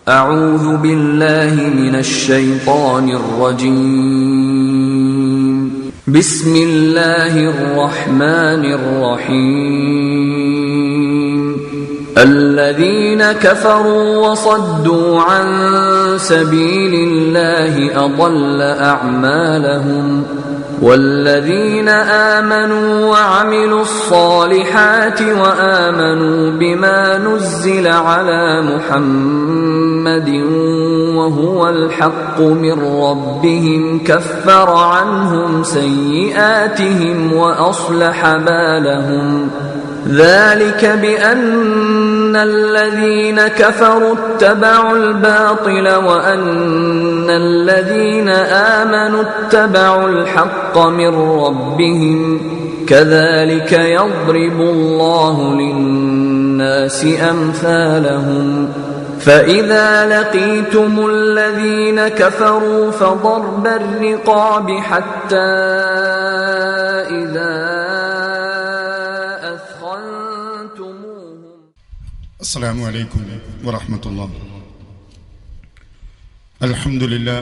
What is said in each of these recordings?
أعوذ بالله من الشيطان الرجيم. بسم الله الرحمن الرحيم. الذين كفروا وصدوا عن سبيل الله أضل أعمالهم والذين آمنوا وعملوا الصالحات وآمنوا بما نزل على محمد وهو الحق من ربهم كفر عنهم سيئاتهم وأصلح بالهم ذلك بأن الذين كفروا اتبعوا الباطل وأن الذين آمنوا اتبعوا الحق من ربهم كذلك يضرب الله للناس أمثالهم فإذا لقيتم الذين كفروا فضرب الرقاب حتى إذا السلام عليكم ورحمة الله. الحمد لله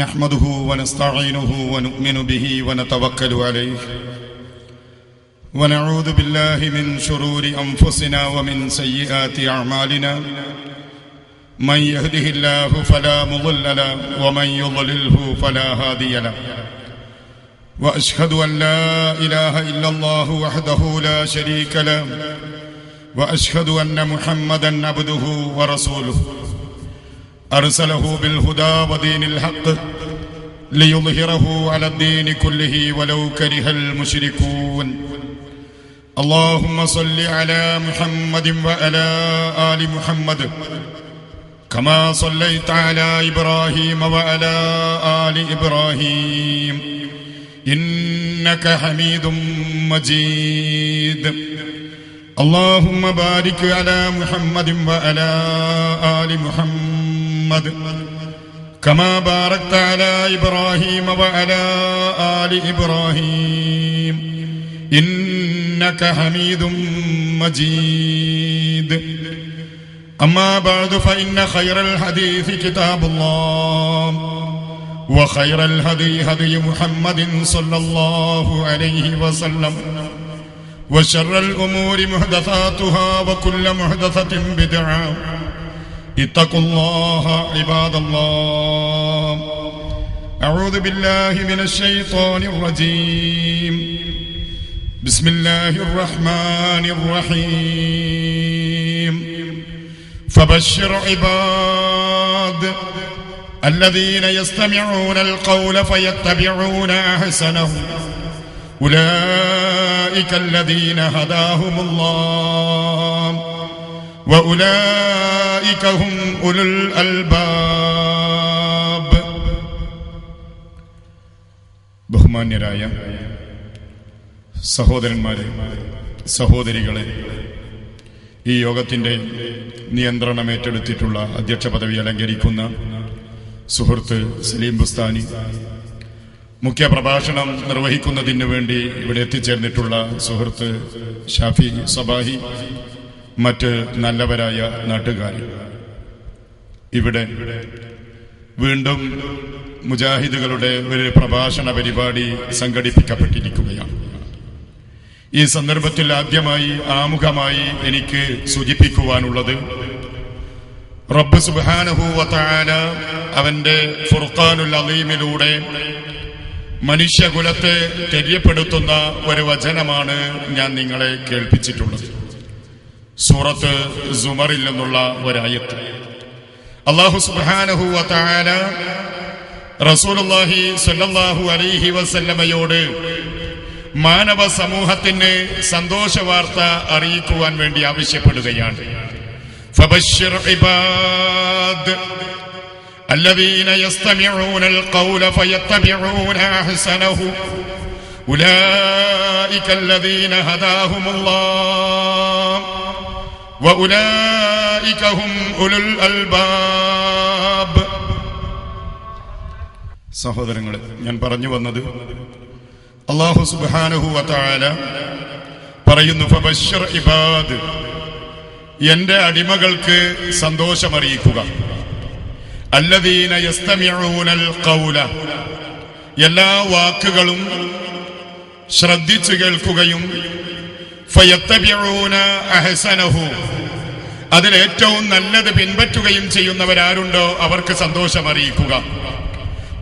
نحمده ونستعينه ونؤمن به ونتوكل عليه ونعوذ بالله من شرور أنفسنا ومن سيئات أعمالنا من يهده الله فلا مضل له ومن يضلله فلا هادي له وأشهد أن لا إله إلا الله وحده لا شريك له وأشهد أن محمدًا عبده ورسوله أرسله بالهدى ودين الحق ليظهره على الدين كله ولو كره المشركون. اللهم صل على محمد وعلى آل محمد كما صليت على إبراهيم وعلى آل إبراهيم إنك حميد مجيد. اللهم بارك على محمد وعلى آل محمد كما باركت على إبراهيم وعلى آل إبراهيم إنك حميد مجيد. أما بعد فإن خير الحديث كتاب الله وخير الهدي هدي محمد صلى الله عليه وسلم وشر الأمور محدثاتها وكل محدثة بدعة. اتقوا الله عباد الله. أعوذ بالله من الشيطان الرجيم. بسم الله الرحمن الرحيم. فبشر عباد الذين يستمعون القول فيتبعون أحسنه أولئك الذين هداهم الله وأولئك هم أولو الألباب. ബഹുമാന്യരായ സഹോദരന്മാരെ, സഹോദരികളെ, ഈ യോഗത്തിൻ്റെ നിയന്ത്രണം ഏറ്റെടുത്തിട്ടുള്ള അധ്യക്ഷ പദവി അലങ്കരിക്കുന്ന സുഹൃത്ത് സലീം ബുസ്താനി, മുഖ്യ പ്രഭാഷണം നിർവഹിക്കുന്നതിന് വേണ്ടി ഇവിടെ എത്തിച്ചേർന്നിട്ടുള്ള സുഹൃത്ത് ഷാഫി സബാഹി, മറ്റ് നല്ലവരായ നാട്ടുകാർ, ഇവിടെ വീണ്ടും മുജാഹിദുകളുടെ ഒരു പ്രഭാഷണ പരിപാടി സംഘടിപ്പിക്കപ്പെട്ടിരിക്കുകയാണ്. ഈ സന്ദർഭത്തിൽ ആദ്യമായി ആമുഖമായി എനിക്ക് സൂചിപ്പിക്കുവാനുള്ളത്, റബ്ബ് സുബ്ഹാനഹു വ തആല അവന്റെ ഫുർഖാനുൽ അലീമിലൂടെ മനുഷ്യകുലത്തെ തെര്യപ്പെടുത്തുന്ന ഒരു വചനമാണ് ഞാൻ നിങ്ങളെ കേൾപ്പിച്ചിട്ടുള്ളത്. സൂറത്ത് സുമറിൽ നിന്നുള്ള ഒരായത്ത്. അല്ലാഹു സുബ്ഹാനഹു വ തആല റസൂലുള്ളാഹി സ്വല്ലല്ലാഹു അലൈഹി വസല്ലമയോട് മാനവ സമൂഹത്തിന് സന്തോഷ വാർത്ത അറിയിക്കുവാൻ വേണ്ടി ആവശ്യപ്പെടുകയാണ്. ഫബശ്ശിർ ഇബാദ് الذين يستمعون القول فيتبعون أحسنه أولئك الذين هداهم الله وأولئك هم أولو الألباب. സഹോദരങ്ങളെ, ഞാൻ പറഞ്ഞു വന്നത്, അല്ലാഹു സുബ്ഹാനഹു വ തആല പറയുന്നു, ഫബശ്ശിർ ഇബാദ് എന്റെ അടിമകൾക്ക് സന്തോഷമറിയിക്കുക. അല്ലദീന യസ്തമിഊനൽ ഖൗല, എല്ലാ വാക്കുകളും ശ്രദ്ധിച്ചു കേൾക്കുകയും ഫയത്തബിഊന അഹ്സനഹു, അതിലേറ്റവും നല്ലത് പിൻപറ്റുകയും ചെയ്യുന്നവരാരുണ്ടോ അവർക്ക് സന്തോഷമറിയിക്കുക.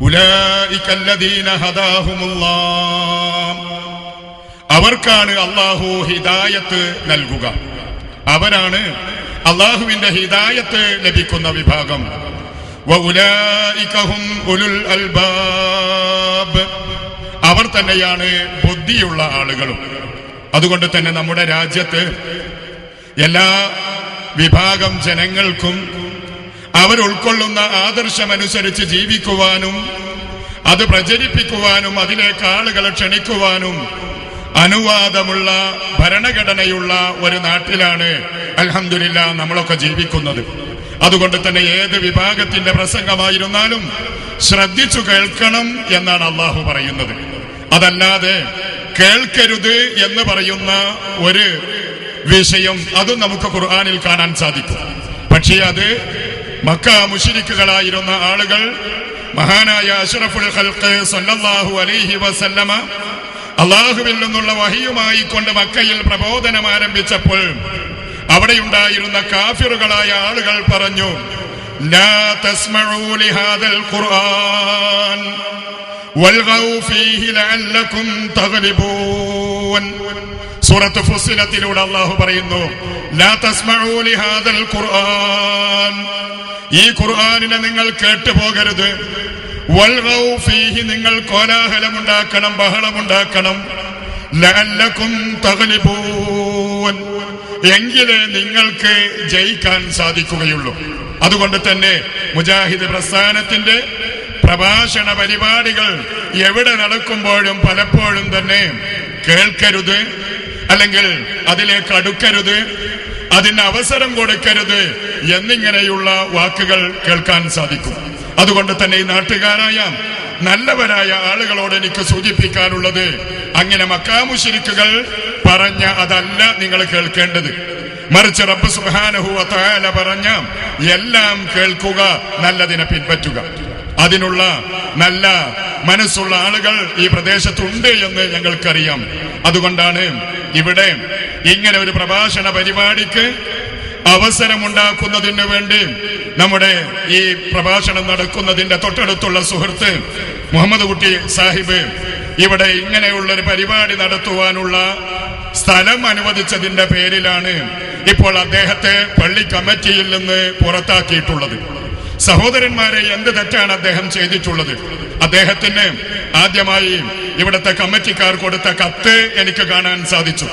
ഉലൈകല്ലദീന ഹദാഹുമുല്ലാഹ്, അവർക്കാണ് അല്ലാഹു ഹിദായത്ത് നൽകുക. അവരാണ് അല്ലാഹുവിന്റെ ഹിദായത്ത് ലഭിക്കുന്ന വിഭാഗം. വഉലൈക ഹും ഉലുൽ അൽബാബ്, അവർ തന്നെയാണ് ബുദ്ധിയുള്ള ആളുകളും. അതുകൊണ്ട് തന്നെ നമ്മുടെ രാജ്യത്ത് എല്ലാ വിഭാഗം ജനങ്ങൾക്കും അവർ ഉൾക്കൊള്ളുന്ന ആദർശമനുസരിച്ച് ജീവിക്കുവാനും അത് പ്രചരിപ്പിക്കുവാനും അതിലേക്ക് ആളുകളെ ക്ഷണിക്കുവാനും അനുവാദമുള്ള ഭരണഘടനയുള്ള ഒരു നാട്ടിലാണ് അൽഹംദുലില്ലാ നമ്മളൊക്കെ ജീവിക്കുന്നത്. അതുകൊണ്ട് തന്നെ ഏത് വിഭാഗത്തിന്റെ പ്രസംഗമായിരുന്നാലും ശ്രദ്ധിച്ചു കേൾക്കണം എന്നാണ് അള്ളാഹു പറയുന്നത്. അതല്ലാതെ കേൾക്കരുത് എന്ന് പറയുന്ന ഒരു വിഷയം അതും നമുക്ക് ഖുർആനിൽ കാണാൻ സാധിക്കും. പക്ഷേ അത് മക്ക മുശ്രിക്കുകളായിരുന്ന ആളുകൾ മഹാനായ അഷ്റഫുൽ ഖൽഖ് സല്ലല്ലാഹു അലൈഹി വസല്ലമ അള്ളാഹുവിൽ നിന്നുള്ള വഹിയുമായി കൊണ്ട് മക്കയിൽ പ്രബോധനം ആരംഭിച്ചപ്പോൾ അവിടെയുണ്ടായിരുന്ന കാഫിറുകളായ ആളുകൾ പറഞ്ഞു, ലാ തസ്മഊ ലിഹാദൽ ഖുർആൻ വൽഗൗ ഫീഹി ലഅല്ലകും തഗ്ലിബൂൻ. സൂറത്ത് ഫുസ്സിലത്തിലൂടെ അല്ലാഹു പറയുന്നു, ലാ തസ്മഊ ലിഹാദൽ ഖുർആൻ, ഈ ഖുർആനിനെ നിങ്ങൾ കേട്ടുപോകരുത്. വൽഗൗ ഫീഹി, നിങ്ങൾ കോലാഹലമുണ്ടാക്കണം, ബഹളമുണ്ടാക്കണം. ലഅല്ലകും തഗ്ലിബൂൻ, എങ്കിലേ നിങ്ങൾക്ക് ജയിക്കാൻ സാധിക്കുകയുള്ളൂ. അതുകൊണ്ട് തന്നെ മുജാഹിദ് പ്രസ്ഥാനത്തിന്റെ പ്രഭാഷണ പരിപാടികൾ എവിടെ നടക്കുമ്പോഴും പലപ്പോഴും തന്നെ കേൾക്കരുത്, അല്ലെങ്കിൽ അതിലേക്ക് അടുക്കരുത്, അതിന് അവസരം കൊടുക്കരുത് എന്നിങ്ങനെയുള്ള വാക്കുകൾ കേൾക്കാൻ സാധിക്കും. അതുകൊണ്ട് തന്നെ ഈ നാട്ടുകാരായ നല്ലവരായ ആളുകളോട് എനിക്ക് സൂചിപ്പിക്കാനുള്ളത്, അങ്ങനെ മക്കാ മുശ്രിക്കുകൾ പറഞ്ഞ അതല്ല നിങ്ങൾ കേൾക്കേണ്ടത്. മറിച്ച് റബ്ബ് സുബ്ഹാനഹു വ തആല പറഞ്ഞ എല്ലാം കേൾക്കുക, നല്ലതിനെ പിൻപറ്റുക. അതിനുള്ള നല്ല മനസ്സുള്ള ആളുകൾ ഈ പ്രദേശത്തുണ്ട് എന്ന് ഞങ്ങൾക്കറിയാം. അതുകൊണ്ടാണ് ഇവിടെ ഇങ്ങനെ ഒരു പ്രഭാഷണ പരിപാടിക്ക് അവസരമുണ്ടാക്കുന്നതിന് വേണ്ടി നമ്മുടെ ഈ പ്രഭാഷണം നടക്കുന്നതിന്റെ തൊട്ടടുത്തുള്ള സുഹൃത്ത് മുഹമ്മദ് കുട്ടി സാഹിബ് ഇവിടെ ഇങ്ങനെയുള്ളൊരു പരിപാടി നടത്തുവാനുള്ള സ്ഥലം അനുവദിച്ചതിന്റെ പേരിലാണ് ഇപ്പോൾ അദ്ദേഹത്തെ പള്ളി കമ്മിറ്റിയിൽ നിന്ന് പുറത്താക്കിയിട്ടുള്ളത്. സഹോദരന്മാരെ, എന്ത് തെറ്റാണ് അദ്ദേഹം ചെയ്തിട്ടുള്ളത്? അദ്ദേഹത്തിന് ആദ്യമായി ഇവിടുത്തെ കമ്മിറ്റിക്കാർ കൊടുത്ത കത്ത് എനിക്ക് കാണാൻ സാധിച്ചു.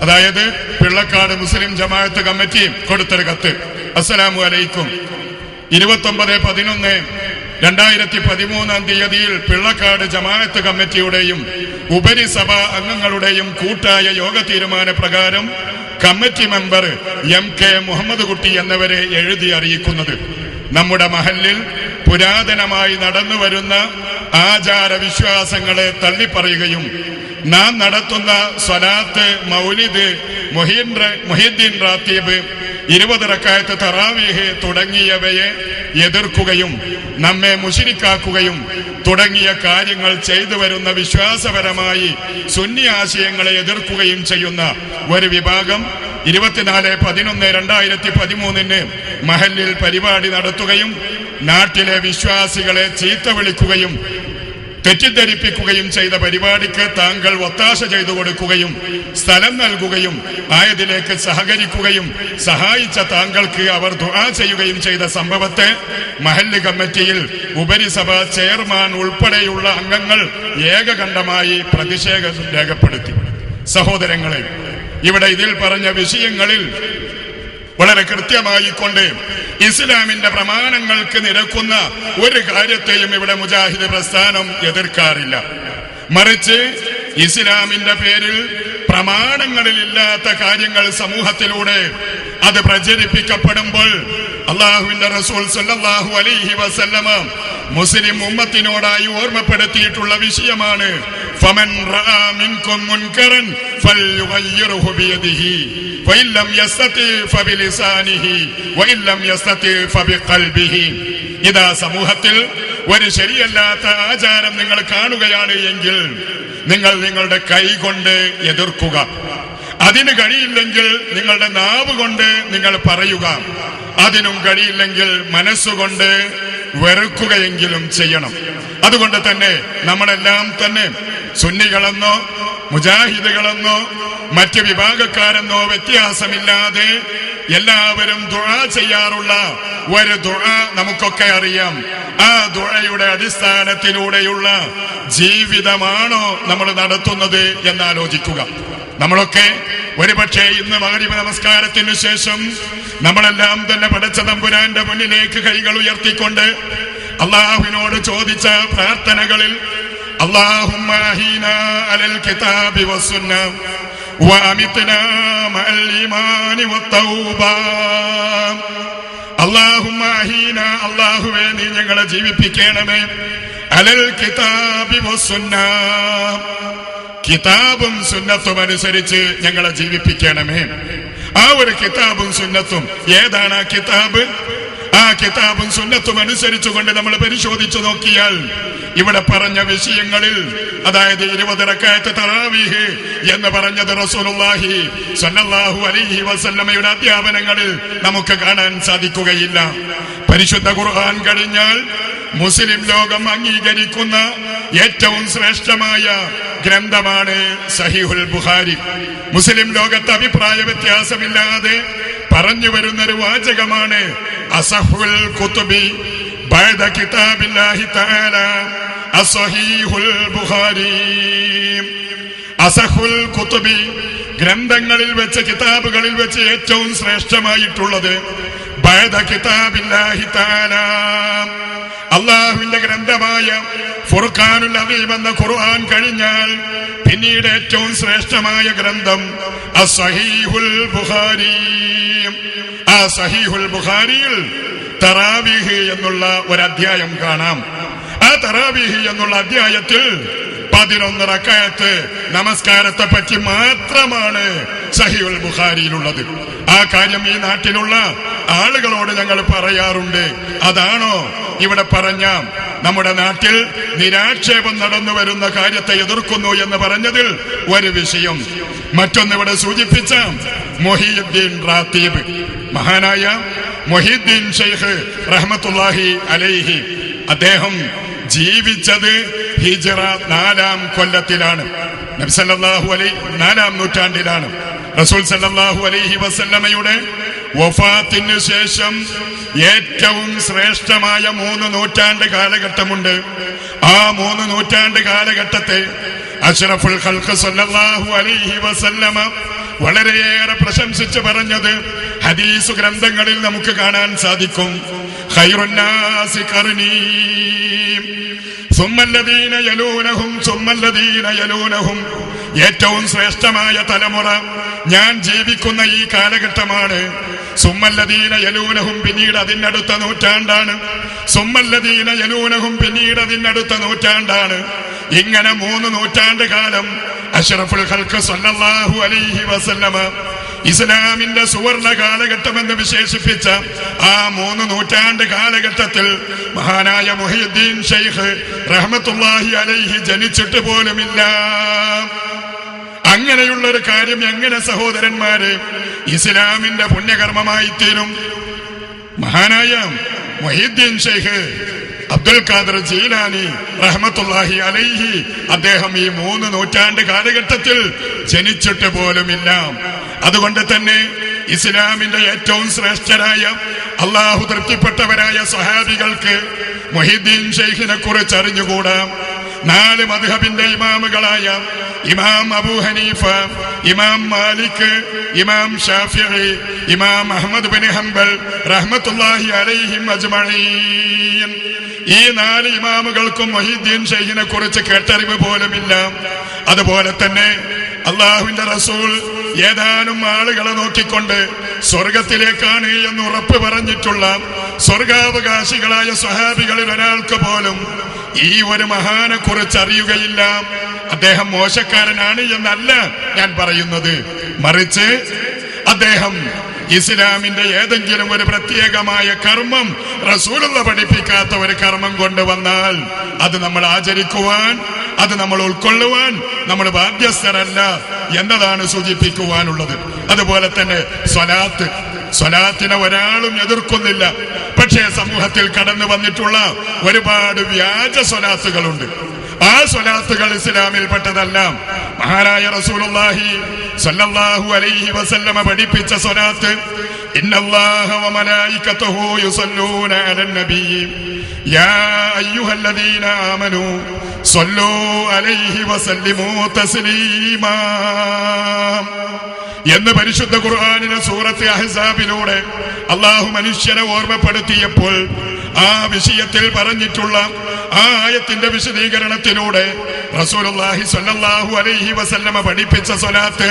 അതായത് പിള്ളക്കാട് മുസ്ലിം ജമാഅത്ത് കമ്മിറ്റി കൊടുത്തൊരു കത്ത്. അസ്സലാമു അലൈക്കും. 29/11/2013 പിള്ളക്കാട് ജമാഅത്ത് കമ്മിറ്റിയുടെയും ഉപരിസഭ അംഗങ്ങളുടെയും കൂട്ടായ യോഗ തീരുമാന പ്രകാരം കമ്മിറ്റി മെമ്പർ MK മുഹമ്മദ് കുട്ടി എന്നിവരെ എഴുതി അറിയിക്കുന്നത്, നമ്മുടെ മഹല്ലിൽ പുരാതനമായി നടന്നു വരുന്ന ആചാര വിശ്വാസങ്ങളെ തള്ളിപ്പറയുകയും നാം നടത്തുന്ന സ്വലാത്ത്, മൗലിദ്, മുഹിദ്ദീൻ റാത്തീബ്, 20 റക്അത്ത് തറാവീഹ് തുടങ്ങിയവയെ എതിർക്കുകയും നമ്മെ മുശ്രിക്കാക്കുകയും തുടങ്ങിയ കാര്യങ്ങൾ ചെയ്തു വരുന്ന വിശ്വാസപരമായി സുന്നി ആശയങ്ങളെ എതിർക്കുകയും ചെയ്യുന്ന ഒരു വിഭാഗം 24/11/2013 മഹല്ലിൽ പരിപാടി നടത്തുകയും നാട്ടിലെ വിശ്വാസികളെ ചീത്ത വിളിക്കുകയും തെറ്റിദ്ധരിപ്പിക്കുകയും ചെയ്ത പരിപാടിക്ക് താങ്കൾ ഒത്താശ ചെയ്തു കൊടുക്കുകയും സ്ഥലം നൽകുകയും ആയതിലേക്ക് സഹകരിക്കുകയും സഹായിച്ച താങ്കൾക്ക് അവർ ദുആ ചെയ്യുകയും ചെയ്ത സംഭവത്തെ മഹല്ല് കമ്മിറ്റിയിൽ ഉപരിസഭ ചെയർമാൻ ഉൾപ്പെടെയുള്ള അംഗങ്ങൾ ഏകകണ്ഠമായി പ്രതിഷേധം രേഖപ്പെടുത്തി. സഹോദരങ്ങളെ, ഇവിടെ ഇതിൽ പറഞ്ഞ വിഷയങ്ങളിൽ വളരെ കൃത്യമായി കൊണ്ട് ഇസ്ലാമിന്റെ പ്രമാണങ്ങൾക്ക് നിരക്കുന്ന ഒരു കാര്യത്തെയും ഇവിടെ മുജാഹിദ് പ്രസ്ഥാനം എതിർക്കാറില്ല. മറിച്ച് ഇസ്ലാമിന്റെ പേരിൽ പ്രമാണങ്ങളിലില്ലാത്ത കാര്യങ്ങൾ സമൂഹത്തിലൂടെ അത് പ്രചരിപ്പിക്കപ്പെടുമ്പോൾ അള്ളാഹുവിന്റെ റസൂൽ സല്ലല്ലാഹു അലൈഹി വസല്ലമ മുസ്ലിം ഉമ്മത്തിനോടായി ഓർമ്മപ്പെടുത്തിയിട്ടുള്ള വിഷയമാണ്, ഫമൻ റഅ മിൻകും മുൻകറൻ ഫൽയുഗയ്യിറുഹു ബിയദിഹി. ഫഇല്ലം യസ്തതി ഫബിലിസാനിഹി വഇല്ലം യസ്തതി ഫബിഖൽബിഹി. ഇതാ സമൂഹത്തിൽ ഒരു ശരിയല്ലാത്ത ആചാരം നിങ്ങൾ കാണുകയാണ് എങ്കിൽ നിങ്ങൾ നിങ്ങളുടെ കൈ കൊണ്ട് എതിർക്കുക. അതിന് കഴിയില്ലെങ്കിൽ നിങ്ങളുടെ നാവ് കൊണ്ട് നിങ്ങൾ പറയുക. അതിനും കഴിയില്ലെങ്കിൽ മനസ്സുകൊണ്ട് വെറുക്കുകയെങ്കിലും ചെയ്യണം. അതുകൊണ്ട് തന്നെ നമ്മളെല്ലാം തന്നെ സുന്നികളെന്നോ മുജാഹിദുകളെന്നോ മറ്റ് വിഭാഗക്കാരെന്നോ വ്യത്യാസമില്ലാതെ എല്ലാവരും ദുആ ചെയ്യാറുള്ള ഒരു ദുആ നമുക്കൊക്കെ അറിയാം. ആ ദുആയുടെ അടിസ്ഥാനത്തിലൂടെയുള്ള ജീവിതമാണോ നമ്മൾ നടത്തുന്നത് എന്നാലോചിക്കുക. നമ്മളൊക്കെ ഒരുപക്ഷെ ഇന്ന് മഗ്‌രിബ് നമസ്കാരത്തിന് ശേഷം നമ്മളെല്ലാം തന്നെ പടച്ച തമ്പുരാന്റെ മുന്നിലേക്ക് കൈകൾ ഉയർത്തിക്കൊണ്ട് അള്ളാഹുവിനോട് ചോദിച്ച പ്രാർത്ഥനകളിൽ اللهم أحينا على الكتاب والسنة وأمتنا مع الإيمان والتوبة. اللهم أحينا അല്ലാഹുവേ നീ ഞങ്ങളെ ജീവിപ്പിക്കണമേ അലൽ കിതാബി വസ്സുന്ന കിതാബും സുന്നത്തും അനുസരിച്ച് ഞങ്ങളെ ജീവിപ്പിക്കണമേ. ആ ഒരു കിതാബും സുന്നത്തും ഏതാണ് ആ കിതാബ്? ആ കിതാബും സുന്നത്തും അനുസരിച്ചുകൊണ്ട് നമ്മൾ പരിശോധിച്ചു നോക്കിയാൽ ഇവിടെ പറഞ്ഞ വിഷയങ്ങളിൽ, അതായത് 20 റക്അത്ത് തറാവീഹ് എന്ന് പറഞ്ഞത് റസൂലുള്ളാഹി സ്വല്ലല്ലാഹു അലൈഹി വസല്ലമയുടെ അധ്യാപനങ്ങളിൽ നമുക്ക് കാണാൻ സാധിക്കുകയില്ല. പരിശുദ്ധ ഖുർആൻ കഴിഞ്ഞാൽ മുസ്ലിം ലോകം അംഗീകരിക്കുന്ന ഏറ്റവും ശ്രേഷ്ഠമായ ഗ്രന്ഥമാണ് സഹീഹുൽ ബുഖാരി. മുസ്ലിം ലോകത്ത് അഭിപ്രായ വ്യത്യാസമില്ലാതെ പറഞ്ഞു വരുന്നൊരു വാചകമാണ് അസഹുൽ കുതുബി ബഅദ കിതാബില്ലാഹി തആല അസ്സഹീഹുൽ ബുഖാരി. അസഹുൽ കുതുബി ഗ്രന്ഥങ്ങളിൽ വെച്ച്, കിതാബുകളിൽ വെച്ച് ഏറ്റവും ശ്രേഷ്ഠമായിട്ടുള്ളത് ബഅദ കിതാബില്ലാഹി തആല അള്ളാഹുവിന്റെ ഗ്രന്ഥമായ ഫുർഖാനുൽ അദീം എന്ന ഖുർആൻ കഴിഞ്ഞാൽ പിന്നീട് ഏറ്റവും ശ്രേഷ്ഠമായ ഗ്രന്ഥം അസ്സഹീഹുൽ ബുഖാരി. ആ സഹീഹുൽ ബുഖാരിയിൽ തറാവീഹ് എന്നുള്ള ഒരു അധ്യായം കാണാം. ആ തറാവീഹ് എന്നുള്ള അധ്യായത്തിൽ 11 റക്അത്ത് നമസ്കാരത്തെ പറ്റി മാത്രമാണ് സഹീഹുൽ ബുഖാരിയിലുള്ളത്. ആ കാര്യം ഈ നാട്ടിലുള്ള ആളുകളോട് ഞങ്ങൾ പറയാറുണ്ട്. അതാണോ ഇവിടെ പറഞ്ഞ നമ്മുടെ നാട്ടിൽ നിരാക്ഷേപം നടന്നു വരുന്ന കാര്യത്തെ എതിർക്കുന്നു എന്ന് പറഞ്ഞതിൽ ഒരു വിഷയം. മറ്റൊന്ന് ഇവിടെ സൂചിപ്പിച്ച മുഹീദ്ദീൻ റാത്തീബ്, മഹാനായ മുഹീദ്ദീൻ ഷെയ്ഖ് റഹ്മത്തുള്ളാഹി അലൈഹി, അദ്ദേഹം ജീവിച്ചത് ഹിജ്റ 4-ാം കൊല്ലത്തിലാണ്. നബി സല്ലല്ലാഹു അലൈഹി 4-ാം നൂറ്റാണ്ടിലാണ്. റസൂൽ സല്ലല്ലാഹു അലൈഹി വസല്ലമയുടെ വഫാത്തിന് ശേഷം ഏറ്റവും ശ്രേഷ്ഠമായ 3 നൂറ്റാണ്ട് കാലഘട്ടമുണ്ട്. ആ 3 നൂറ്റാണ്ട് കാലഘട്ടത്തെ അഷ്റഫുൽ ഖൽഖ് സല്ലല്ലാഹു അലൈഹി വസല്ലമ വളരെയേറെ പ്രശംസിച്ച് പറഞ്ഞത് ഹദീസ് ഗ്രന്ഥങ്ങളിൽ നമുക്ക് കാണാൻ സാധിക്കും. ഖൈറുന്നാസി ഖർനീ സുമ്മല്ലദീന യലൂനഹും സുമ്മല്ലദീന യലൂനഹും. ഏറ്റവും ശ്രേഷ്ഠമായ തലമുറ ഞാൻ ജീവിക്കുന്ന ഈ കാലഘട്ടമാണ്. സുമ്മല്ലദീന യലൂനഹും, പിന്നീട് അതിനടുത്ത നൂറ്റാണ്ടാണ്. സുമ്മല്ലദീന യലൂനഹും, പിന്നീട് അതിനടുത്ത നൂറ്റാണ്ടാണ്. ഇങ്ങനെ 3 നൂറ്റാണ്ട് കാലം അഷ്റഫുൽ ഖൽഖ് സല്ലല്ലാഹു അലൈഹി വസല്ലമ ഇസ്ലാമിന്റെ സുവർണ കാലഘട്ടം എന്ന് വിശേഷിപ്പിച്ച ആ 3 നൂറ്റാണ്ട് കാലഘട്ടത്തിൽ മഹാനായ മുഹീദ്ദീൻ ഷെയ്ഖ് റഹ്മത്തുള്ളാഹി അലൈഹി ജനിച്ചിട്ട് പോലുമില്ല. അങ്ങനെയുള്ളൊരു കാര്യം എങ്ങനെ സഹോദരന്മാരെ ഇസ്ലാമിന്റെ പുണ്യകർമ്മമായി തീരും? മഹാനായ മുഹീദ്ദീൻ ഷെയ്ഖ് അബ്ദുൽ ഖാദിർ ജീലാനി റഹ്മത്തുള്ളാഹി അലൈഹി, അദ്ദേഹം ഈ 3 നൂറ്റാണ്ട് കാലഘട്ടത്തിൽ ജനിച്ചിട്ട് പോലുമില്ല. അതുകൊണ്ട് തന്നെ ഇസ്ലാമിന്റെ ഏറ്റവും ശ്രേഷ്ഠരായ അള്ളാഹു തൃപ്തിപ്പെട്ടവരായ സ്വഹാബികൾക്ക് മുഹീദ്ദീൻ ഷെയ്ഖിനെ കുറിച്ച് അറിഞ്ഞുകൂടാ. 4 മദ്ഹബിന്റെ ഇമാമുകളായ ഇമാം അബൂ ഹനീഫ, ഇമാം മാലിക്, ഇമാം ഷാഫിഈ, ഇമാം അഹ്മദ് ബിൻ ഹംബൽ റഹ്മത്തുള്ളാഹി അലൈഹിം അജ്മഈൻ, ഈ 4 ഇമാമുകൾക്കും മുഹീദ്ദീൻ ഷെയ്ഖിനെ കുറിച്ച് കേട്ടറിവ് പോലുമില്ല. അതുപോലെ തന്നെ അള്ളാഹുവിന്റെ റസൂൽ ഏതാനും ആളുകളെ നോക്കിക്കൊണ്ട് സ്വർഗത്തിലേക്കാണ് എന്ന് ഉറപ്പ് പറഞ്ഞിട്ടുള്ള സ്വർഗാവകാശികളായ സ്വഹാബികളിൽ ഒരാൾക്ക് പോലും ഈ ഒരു മഹാനെ കുറിച്ച് അറിയുകയില്ല. അദ്ദേഹം മോശക്കാരനാണ് എന്നല്ല ഞാൻ പറയുന്നത്, മറിച്ച് അദ്ദേഹം ഇസ്ലാമിന്റെ ഏതെങ്കിലും ഒരു പ്രത്യേകമായ കർമ്മം റസൂലുള്ള പഠിപ്പിക്കാത്ത ഒരു കർമ്മം കൊണ്ടുവന്നാൽ അത് നമ്മൾ ആചരിക്കുവാൻ, അത് നമ്മൾ ഉൾക്കൊള്ളുവാൻ നമ്മൾ ബാധ്യസ്ഥരല്ല എന്നതാണ് സൂചിപ്പിക്കുവാനുള്ളത്. അതുപോലെ തന്നെ സ്വലാത്തിനെ ഒരാളും എതിർക്കുന്നില്ല. പക്ഷേ സമൂഹത്തിൽ കടന്നു വന്നിട്ടുള്ള ഒരുപാട് വ്യാജ സ്വലാത്തുകളുണ്ട്. ആ സ്വലാത്തുകൾ ഇസ്ലാമിൽപ്പെട്ടതല്ല. മഹാനായ റസൂലുള്ളാഹി സ്വല്ലല്ലാഹു അലൈഹി വസല്ലമ പഠിപ്പിച്ച സ്വലാത്ത്, ഇന്നല്ലാഹ വമലായികതഹു യുസല്ലൂന അലൻ നബി യാ അയ്യുഹല്ലദീന ആമനൂ സ്വല്ലൂ അലൈഹി വസല്ലിമൂ തസ്ലീമാ എന്ന് പരിശുദ്ധ ഖുർആനിലെ സൂറത്ത് അഹ്സാബിലൂടെ അള്ളാഹു മനുഷ്യനെ ഓർമ്മപ്പെടുത്തിയപ്പോൾ ആ വിഷയത്തിൽ പറഞ്ഞിട്ടുള്ള ആ ആയത്തിന്റെ വിശദീകരണത്തിലൂടെ റസൂലുള്ളാഹി സ്വല്ലല്ലാഹു അലൈഹി വസല്ലമ പഠിപ്പിച്ച സ്വലാത്ത്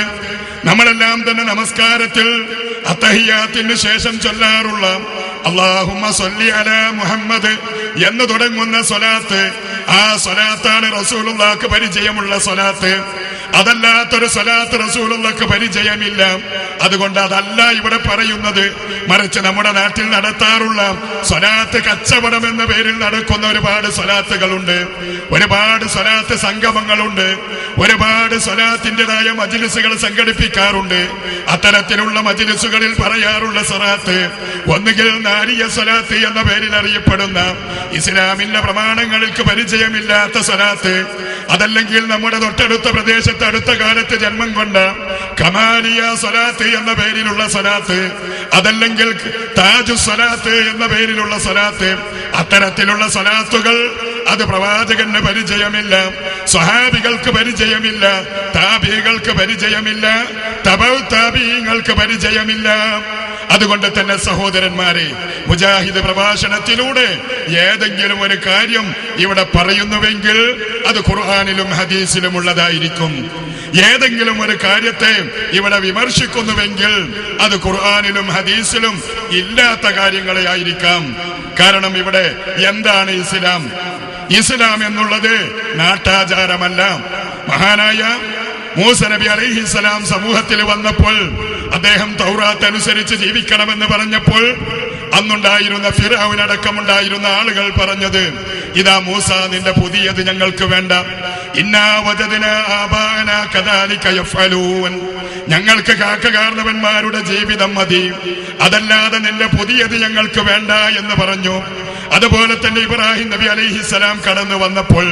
നമ്മളെല്ലാം തന്നെ നമസ്കാരത്തിൽ അത്തഹിയാത്തിന് ശേഷം ചൊല്ലാറുള്ള അല്ലാഹുമ്മ സ്വല്ലി അലാ മുഹമ്മദ് എന്ന് തുടങ്ങുന്ന സ്വലാത്ത്, ആ സ്വലാത്താണ് റസൂലുള്ളാഹിക്ക് പരിചയമുള്ള സ്വലാത്ത്. അതല്ലാത്തൊരു സ്വലാത്ത് റസൂലുള്ളാഹിക്ക് പരിചയമില്ല. അതുകൊണ്ട് അതല്ല ഇവിടെ പറയുന്നത്. മറിച്ച് നമ്മുടെ നാട്ടിൽ നടത്താറുള്ള സ്വലാത്ത് കച്ചവടം എന്ന പേരിൽ നടക്കുന്ന ഒരുപാട് സ്വലാത്തുകളുണ്ട്, ഒരുപാട് സ്വലാത്ത് സംഗമങ്ങളുണ്ട്, ഒരുപാട് സ്വലാത്തിൻ്റെതായ മജ്ലിസുകൾ സംഘടിപ്പിക്കാറുണ്ട്. അത്തരത്തിലുള്ള മജ്ലിസുകളിൽ പറയാറുള്ള സ്വലാത്ത് ഒന്നുകിൽ നാരിയ സ്വലാത്ത് എന്ന പേരിൽ അറിയപ്പെടുന്ന ഇസ്ലാമിന്റെ പ്രമാണങ്ങൾക്ക് പരിചയമില്ലാത്ത സ്വലാത്ത്, അതല്ലെങ്കിൽ നമ്മുടെ തൊട്ടടുത്ത പ്രദേശത്ത് അടുത്ത കാലത്ത് ജന്മം കൊണ്ട കമാലിയ സ്വലാത്ത് എന്ന പേരിലുള്ള സ്വലാത്ത്, അതല്ലെങ്കിൽ താജു സ്വലാത്ത് എന്ന പേരിലുള്ള സ്വലാത്ത്. അത്തരത്തിലുള്ള സ്വലാത്തുകൾ അത് പ്രവാചകന് പരിചയമില്ല, സ്വഹാബികൾക്ക് പരിചയമില്ല, താബിഈകൾക്ക് പരിചയമില്ല, തബഉ താബിഈങ്ങൾക്ക് പരിചയമില്ല. അതുകൊണ്ട് തന്നെ സഹോദരന്മാരെ, മുജാഹിദ് പ്രഭാഷണത്തിലൂടെ ഏതെങ്കിലും ഒരു കാര്യം ഇവിടെ പറയുന്നുവെങ്കിൽ അത് ഖുർആനിലും ഹദീസിലും ഉള്ളതായിരിക്കും. ഏതെങ്കിലും ഒരു കാര്യത്തെ ഇവിടെ വിമർശിക്കുന്നുവെങ്കിൽ അത് ഖുർആനിലും ഹദീസിലും ഇല്ലാത്ത കാര്യങ്ങളെ ആയിരിക്കാം. കാരണം ഇവിടെ എന്താണ് ഇസ്ലാം? ഇസ്ലാം എന്നുള്ളത് നാട്ടാചാരമല്ല. മഹാനായ മൂസ നബി അലൈഹിസ്സലാം സമൂഹത്തിൽ വന്നപ്പോൾ അദ്ദേഹം തൗറാത്ത് അനുസരിച്ച് ജീവിക്കണമെന്ന് പറഞ്ഞപ്പോൾ അന്നുണ്ടായിരുന്ന ഫിർഔൻ അടക്കമുണ്ടായിരുന്ന ആളുകൾ പറഞ്ഞത്, ഇതാ മൂസ, നിന്റെ പുതിയത് ഞങ്ങൾക്ക് വേണ്ട. ഇന്നാ വജദ്നാ ആബാഅനാ കദാലിക യഫ്അലൂൻ, ഞങ്ങൾക്ക് കാക്കകാർന്നവന്മാരുടെ ജീവിതം മതി, അതല്ലാതെ നിന്റെ പുതിയത് ഞങ്ങൾക്ക് വേണ്ട എന്ന് പറഞ്ഞു. അതുപോലെ തന്നെ ഇബ്രാഹിം നബി അലൈഹിസ്സലാം കടന്നു വന്നപ്പോൾ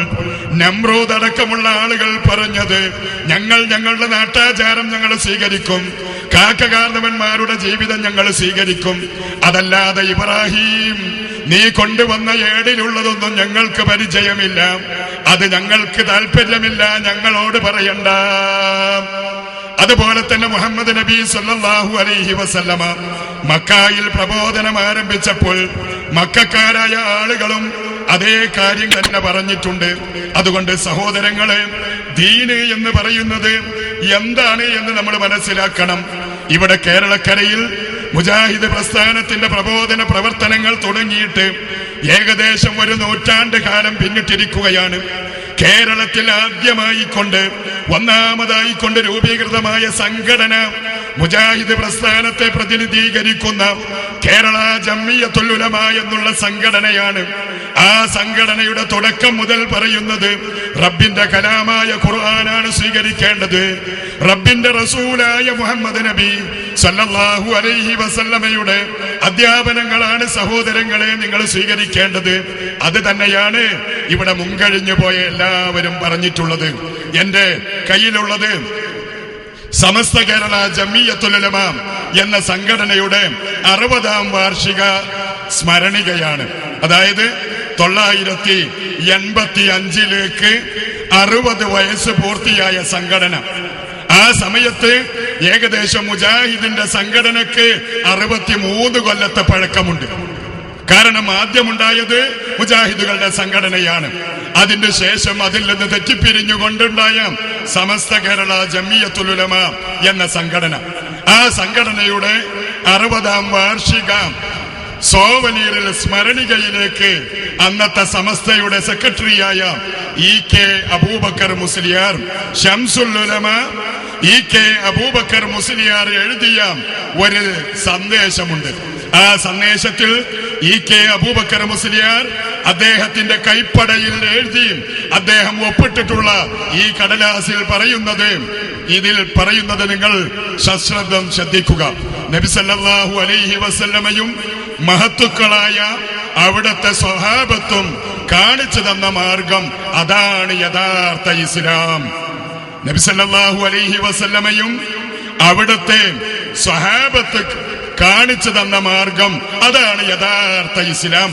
നമ്രൂദ് അടക്കമുള്ള ആളുകൾ പറഞ്ഞത്, ഞങ്ങളുടെ നാട്ടാചാരം ഞങ്ങൾ സ്വീകരിക്കും, കാക്കകാർന്നവന്മാരുടെ ജീവിതം ഞങ്ങൾ സ്വീകരിക്കും, അതല്ലാതെ ഇബ്രാഹിം നീ കൊണ്ടുവന്ന ഏടിലുള്ളതൊന്നും ഞങ്ങൾക്ക് പരിചയമില്ല, അത് ഞങ്ങൾക്ക് താല്പര്യമില്ല, ഞങ്ങളോട് പറയണ്ട. അതുപോലെ തന്നെ മുഹമ്മദ് നബി സല്ലല്ലാഹു അലൈഹി വസല്ലമ മക്കയിൽ പ്രബോധനം ആരംഭിച്ചപ്പോൾ മക്കക്കാരായ ആളുകളും അതേ കാര്യം തന്നെ പറഞ്ഞിട്ടുണ്ട്. അതുകൊണ്ട് സഹോദരങ്ങളെ, ദീന് എന്ന് പറയുന്നത് എന്താണ് എന്ന് നമ്മൾ മനസ്സിലാക്കണം. ഇവിടെ കേരളക്കരയിൽ മുജാഹിദ് പ്രസ്ഥാനത്തിന്റെ പ്രബോധന പ്രവർത്തനങ്ങൾ തുടങ്ങിയിട്ട് ഏകദേശം 1 നൂറ്റാണ്ട് കാലം പിന്നിട്ടിരിക്കുകയാണ്. കേരളത്തിൽ ഒന്നാമതായിക്കൊണ്ട് രൂപീകൃതമായ സംഘടന മുജാഹിദ് പ്രസ്ഥാനത്തെ പ്രതിനിധീകരിക്കുന്ന കേരള ജംഇയ്യത്തുൽ ഉലമ എന്നുള്ള സംഘടനയാണ്. ആ സംഘടനയുടെ തുടക്കം മുതൽ പറയുന്നത് റബ്ബിന്റെ കലാമായ ഖുർആനാണ് സ്വീകരിക്കേണ്ടത്, റബ്ബിന്റെ റസൂലായ മുഹമ്മദ് നബി സല്ലല്ലാഹു അലൈഹി വസല്ലമയുടെ അധ്യാപനങ്ങളാണ് സഹോദരങ്ങളെ നിങ്ങൾ സ്വീകരിക്കേണ്ടത്. അത് തന്നെയാണ് ഇവിടെ മുൻകഴിഞ്ഞു പോയ എല്ലാവരും പറഞ്ഞിട്ടുള്ളത്. എന്റെ കയ്യിലുള്ളത് സമസ്ത കേരള ജംഇയ്യത്തുൽ ഉലമ എന്ന സംഘടനയുടെ 60ാം വാർഷിക സ്മരണികയാണ്. അതായത് 985 60 വയസ്സ് പൂർത്തിയായ സംഘടന. ആ സമയത്ത് ഏകദേശം മുജാഹിദിന്റെ സംഘടനക്ക് 63 കൊല്ലത്തെ പഴക്കമുണ്ട്. കാരണം ആദ്യമുണ്ടായത് മുജാഹിദുകളുടെ സംഘടനയാണ്. അതിന് ശേഷം അതിൽ നിന്ന് തെറ്റിപ്പിരിഞ്ഞുകൊണ്ടുണ്ടായ സമസ്ത കേരള ജംഇയ്യത്തുൽ ഉലമ എന്ന സംഘടന. ആ സംഘടനയുടെ 60ാം വാർഷിക സോവനീറിൽ സ്മരണികയിലേക്ക് അന്നത്തെ സമസ്തയുടെ സെക്രട്ടറിയായ ഇ കെ അബൂബക്കർ മുസ്ലിയാർ, ശംസുൽ ഉലമ EK അബൂബക്കർ മുസ്ലിയാർ എഴുതിയ ഒരു സന്ദേശമുണ്ട്. ആ സന്ദേശത്തിൽ EK അബൂബക്കർ മുസ്ലിയാർ അദ്ദേഹത്തിന്റെ കൈപ്പടയിൽ എഴുതി അദ്ദേഹം ഒപ്പിട്ടിട്ടുള്ള ഈ കടലാസിൽ ഇതിൽ പറയുന്നത് നിങ്ങൾ സശ്രദ്ധം ശ്രദ്ധിക്കുക. നബി സല്ലല്ലാഹു അലൈഹി വസല്ലമയും മഹത്തുക്കളായ അവിടുത്തെ സ്വഹാബത്തും കാണിച്ചു തന്ന മാർഗം, അതാണ് യഥാർത്ഥ ഇസ്ലാം. നബി സല്ലല്ലാഹു അലൈഹി വസല്ലമയും അവിടുത്തെ സ്വഹാബത്ത് കാണിച്ചു തന്ന മാർഗം, അതാണ് യഥാർത്ഥ ഇസ്ലാം.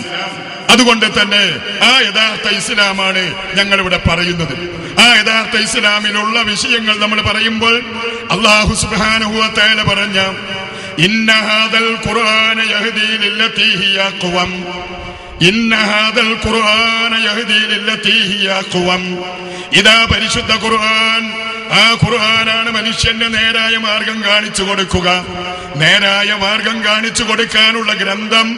അതുകൊണ്ട് തന്നെ ആ യഥാർത്ഥ ഇസ്ലാമാണ് ഞങ്ങൾ ഇവിടെ പറയുന്നത്. ആ യഥാർത്ഥ ഇസ്ലാമിലുള്ള വിഷയങ്ങൾ നമ്മൾ പറയുമ്പോൾ അല്ലാഹു സുബ്ഹാനഹു വ തആല പറഞ്ഞ ഇന്ന ഹാദൽ ഖുർആന യഹ്ദീ ലില്ലതീ ഹിയ അഖ്വം, ഇന്ന ഹാദൽ ഖുർആന യഹ്ദീ ലില്ലതീ ഹിയ അഖ്വം. ഇതാ പരിശുദ്ധ ഖുർആൻ, ആ ഖുർആനാണ് മനുഷ്യന്റെ നേരായ മാർഗം കാണിച്ചു കൊടുക്കുക. നേരായ മാർഗം കാണിച്ചു കൊടുക്കാനുള്ള ഗ്രന്ഥം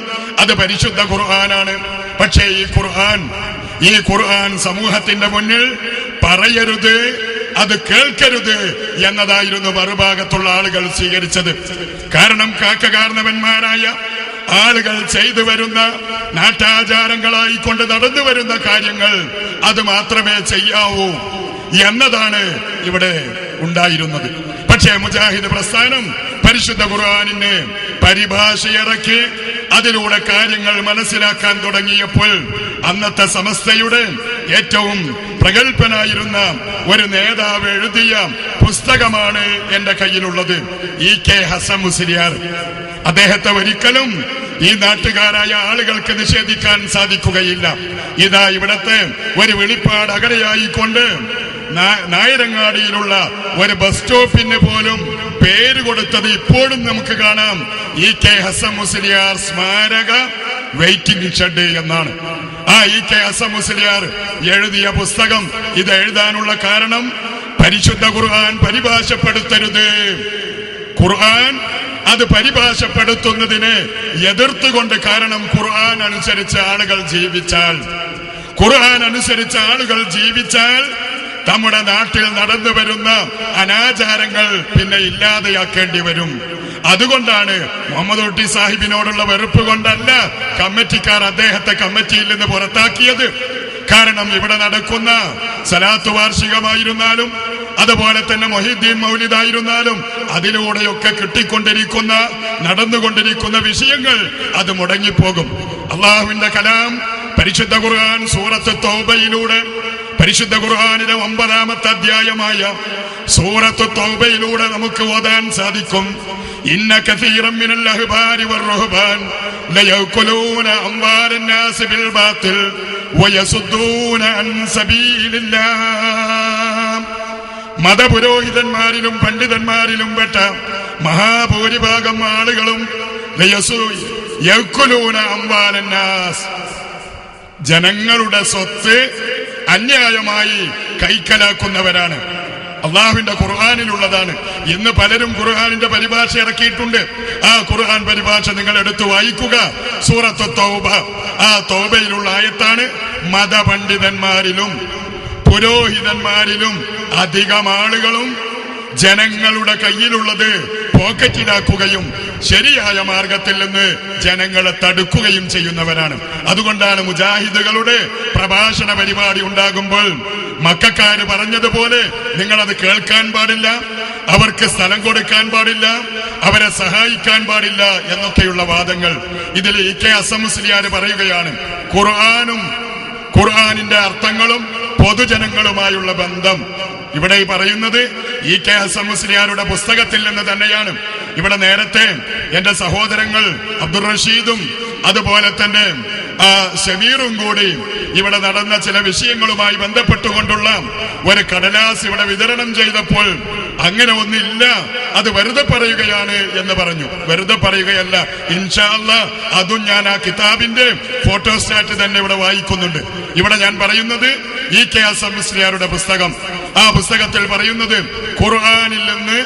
അത് പരിശുദ്ധ ഖുർആനാണ്. പക്ഷേ ഈ ഖുർആൻ സമൂഹത്തിന്റെ മുന്നിൽ പറയരുത്, അത് കേൾക്കരുത് എന്നതായിരുന്നു മറുഭാഗത്തുള്ള ആളുകൾ സ്വീകരിച്ചത്. കാരണം കാക്കകാർന്നവന്മാരായ ആളുകൾ ചെയ്തു വരുന്ന നാട്ടാചാരങ്ങളായി കൊണ്ട് നടന്നു വരുന്ന കാര്യങ്ങൾ അത് മാത്രമേ ചെയ്യാവൂ എന്നതാണ് ഇവിടെ ഉണ്ടായിരുന്നത്. പക്ഷേ മുജാഹിദ് പ്രസ്ഥാനം പരിശുദ്ധ ഖുർആനിന് പരിഭാഷയിറക്കി അതിലൂടെ കാര്യങ്ങൾ മനസ്സിലാക്കാൻ തുടങ്ങിയപ്പോൾ അന്നത്തെ സമസ്തയുടെ ഏറ്റവും പ്രഗത്ഭനായിരുന്ന ഒരു നേതാവ് എഴുതിയ പുസ്തകമാണ് എന്റെ കയ്യിലുള്ളത്. EK ഹസൻ മുസ്ലിയാർ. അദ്ദേഹത്തെ ഒരിക്കലും ഈ നാട്ടുകാരായ ആളുകൾക്ക് നിഷേധിക്കാൻ സാധിക്കുകയില്ല. ഇതാ ഇവിടത്തെ ഒരു വെളിപ്പാട് അകലെയായിക്കൊണ്ട് നായരങ്ങാടിയിലുള്ള ഒരു ബസ് സ്റ്റോപ്പിന് പോലും പേര് കൊടുത്തത് ഇപ്പോഴും നമുക്ക് കാണാം. EK ഹസൻ മുസ്ലിയാർ സ്മാരക വെയിറ്റിംഗ് ഷെഡ് എന്നാണ്. ആ EK ഹസൻ മുസ്ലിയാർ എഴുതിയ പുസ്തകം ഇത് എഴുതാനുള്ള കാരണം പരിശുദ്ധ ഖുർആൻ പരിഭാഷപ്പെടുത്തരുത്. ഖുർആൻ അത് പരിഭാഷപ്പെടുത്തുന്നതിനെ എതിർത്തുകൊണ്ട്, കാരണം ഖുർആൻ അനുസരിച്ച് ആളുകൾ ജീവിച്ചാൽ നമ്മുടെ നാട്ടിൽ നടന്നു വരുന്ന അനാചാരങ്ങൾ പിന്നെ ഇല്ലാതെയാക്കേണ്ടി വരും. അതുകൊണ്ടാണ് മുഹമ്മദ് കുട്ടി സാഹിബിനോടുള്ള വെറുപ്പ് കൊണ്ടല്ല കമ്മിറ്റിക്കാർ അദ്ദേഹത്തെ കമ്മിറ്റിയിൽ നിന്ന് പുറത്താക്കിയത്. കാരണം ഇവിടെ നടക്കുന്ന സലാത്ത് വാർഷികമായിരുന്നാലും അതുപോലെ തന്നെ മൊഹീദ്ദീൻ മൗലിദായിരുന്നാലും അതിലൂടെയൊക്കെ നടന്നുകൊണ്ടിരിക്കുന്ന വിഷയങ്ങൾ അത് മുടങ്ങിപ്പോകും. അള്ളാഹുവിന്റെ കലാം പരിശുദ്ധ ഖുർആൻ സൂറത്ത് തൗബയിലൂടെ, പരിശുദ്ധ ഖുർആനിലെ 9-ാമത്തെ അധ്യായമായ സൂറത്ത് തൗബയിലൂടെ നമുക്ക് ഓതാൻ സാധിക്കും. ഇന്ന കസീറൻ മിനൽ അഹ്ബാരി വർ-റുഹ്ബാൻ ലയഅകുലൂന അംവാലൻ നാസ് ബിൽ ബാത്തിൽ വയസുദ്ദൂന അൻ സബീലില്ലാഹ്. മതപുരോഹിതന്മാരിലും പണ്ഡിതന്മാരിലും പെട്ട മഹാഭൂരിഭാഗം ആളുകളും യഅകുലൂന അംവാലൻ നാസ്, ജനങ്ങളുടെ സ്വത്ത് അന്യായമായി കൈക്കലാക്കുന്നവരാണ്. അള്ളാഹുവിന്റെ ഖുർആനിലുള്ളതാണ്. ഇന്ന് പലരും ഖുർആനിന്റെ പരിഭാഷ ഇറക്കിയിട്ടുണ്ട്. ആ ഖുർആൻ പരിഭാഷ നിങ്ങൾ എടുത്തു വായിക്കുക. സൂറത്ത് തൗബ, ആ തൗബയിലുള്ള ആയത്താണ്. മതപണ്ഡിതന്മാരിലും പുരോഹിതന്മാരിലും അധികം ആളുകളും ജനങ്ങളുടെ കയ്യിലുള്ളത് പോക്കറ്റിലാക്കുകയും ശരിയായ മാർഗത്തിൽ നിന്ന് ജനങ്ങളെ തടുക്കുകയും ചെയ്യുന്നവരാണ്. അതുകൊണ്ടാണ് മുജാഹിദുകളുടെ പ്രഭാഷണ പരിപാടി ഉണ്ടാകുമ്പോൾ മക്കക്കാര് പറഞ്ഞതുപോലെ നിങ്ങളത് കേൾക്കാൻ പാടില്ല, അവർക്ക് സ്ഥലം കൊടുക്കാൻ പാടില്ല, അവരെ സഹായിക്കാൻ പാടില്ല എന്നൊക്കെയുള്ള വാദങ്ങൾ. ഇതിൽ EK ഹസൻ മുസ്ലിയാർ പറയുകയാണ്, ഖുർആനിന്റെ അർത്ഥങ്ങളും പൊതുജനങ്ങളുമായുള്ള ബന്ധം ഇവിടെ പറയുന്നത് EK ഹസൻ മുസ്ലിയാരുടെ പുസ്തകത്തിൽ നിന്ന് തന്നെയാണ്. ഇവിടെ നേരത്തെ എന്റെ സഹോദരങ്ങൾ അബ്ദുൾ റഷീദും അതുപോലെ തന്നെ ഷമീറും കൂടി ഇവിടെ നടന്ന ചില വിഷയങ്ങളുമായി ബന്ധപ്പെട്ടുകൊണ്ടുള്ള ഒരു കടലാസ് ഇവിടെ വിതരണം ചെയ്തപ്പോൾ അങ്ങനെ ഒന്നില്ല, അത് വെറുതെ പറയുകയാണ് എന്ന് പറഞ്ഞു. വെറുതെ പറയുകയല്ല, ഇൻഷാ അല്ലാഹ് അതും ഞാൻ ആ കിതാബിന്റെ ഫോട്ടോസ്റ്റാറ്റ് തന്നെ ഇവിടെ വായിക്കുന്നുണ്ട്. ഇവിടെ ഞാൻ പറയുന്നത് EK ഹസൻ മുസ്ലിയാരുടെ പുസ്തകം. ആ പുസ്തകത്തിൽ പറയുന്നത് ഖുർആനിൽ നിന്ന്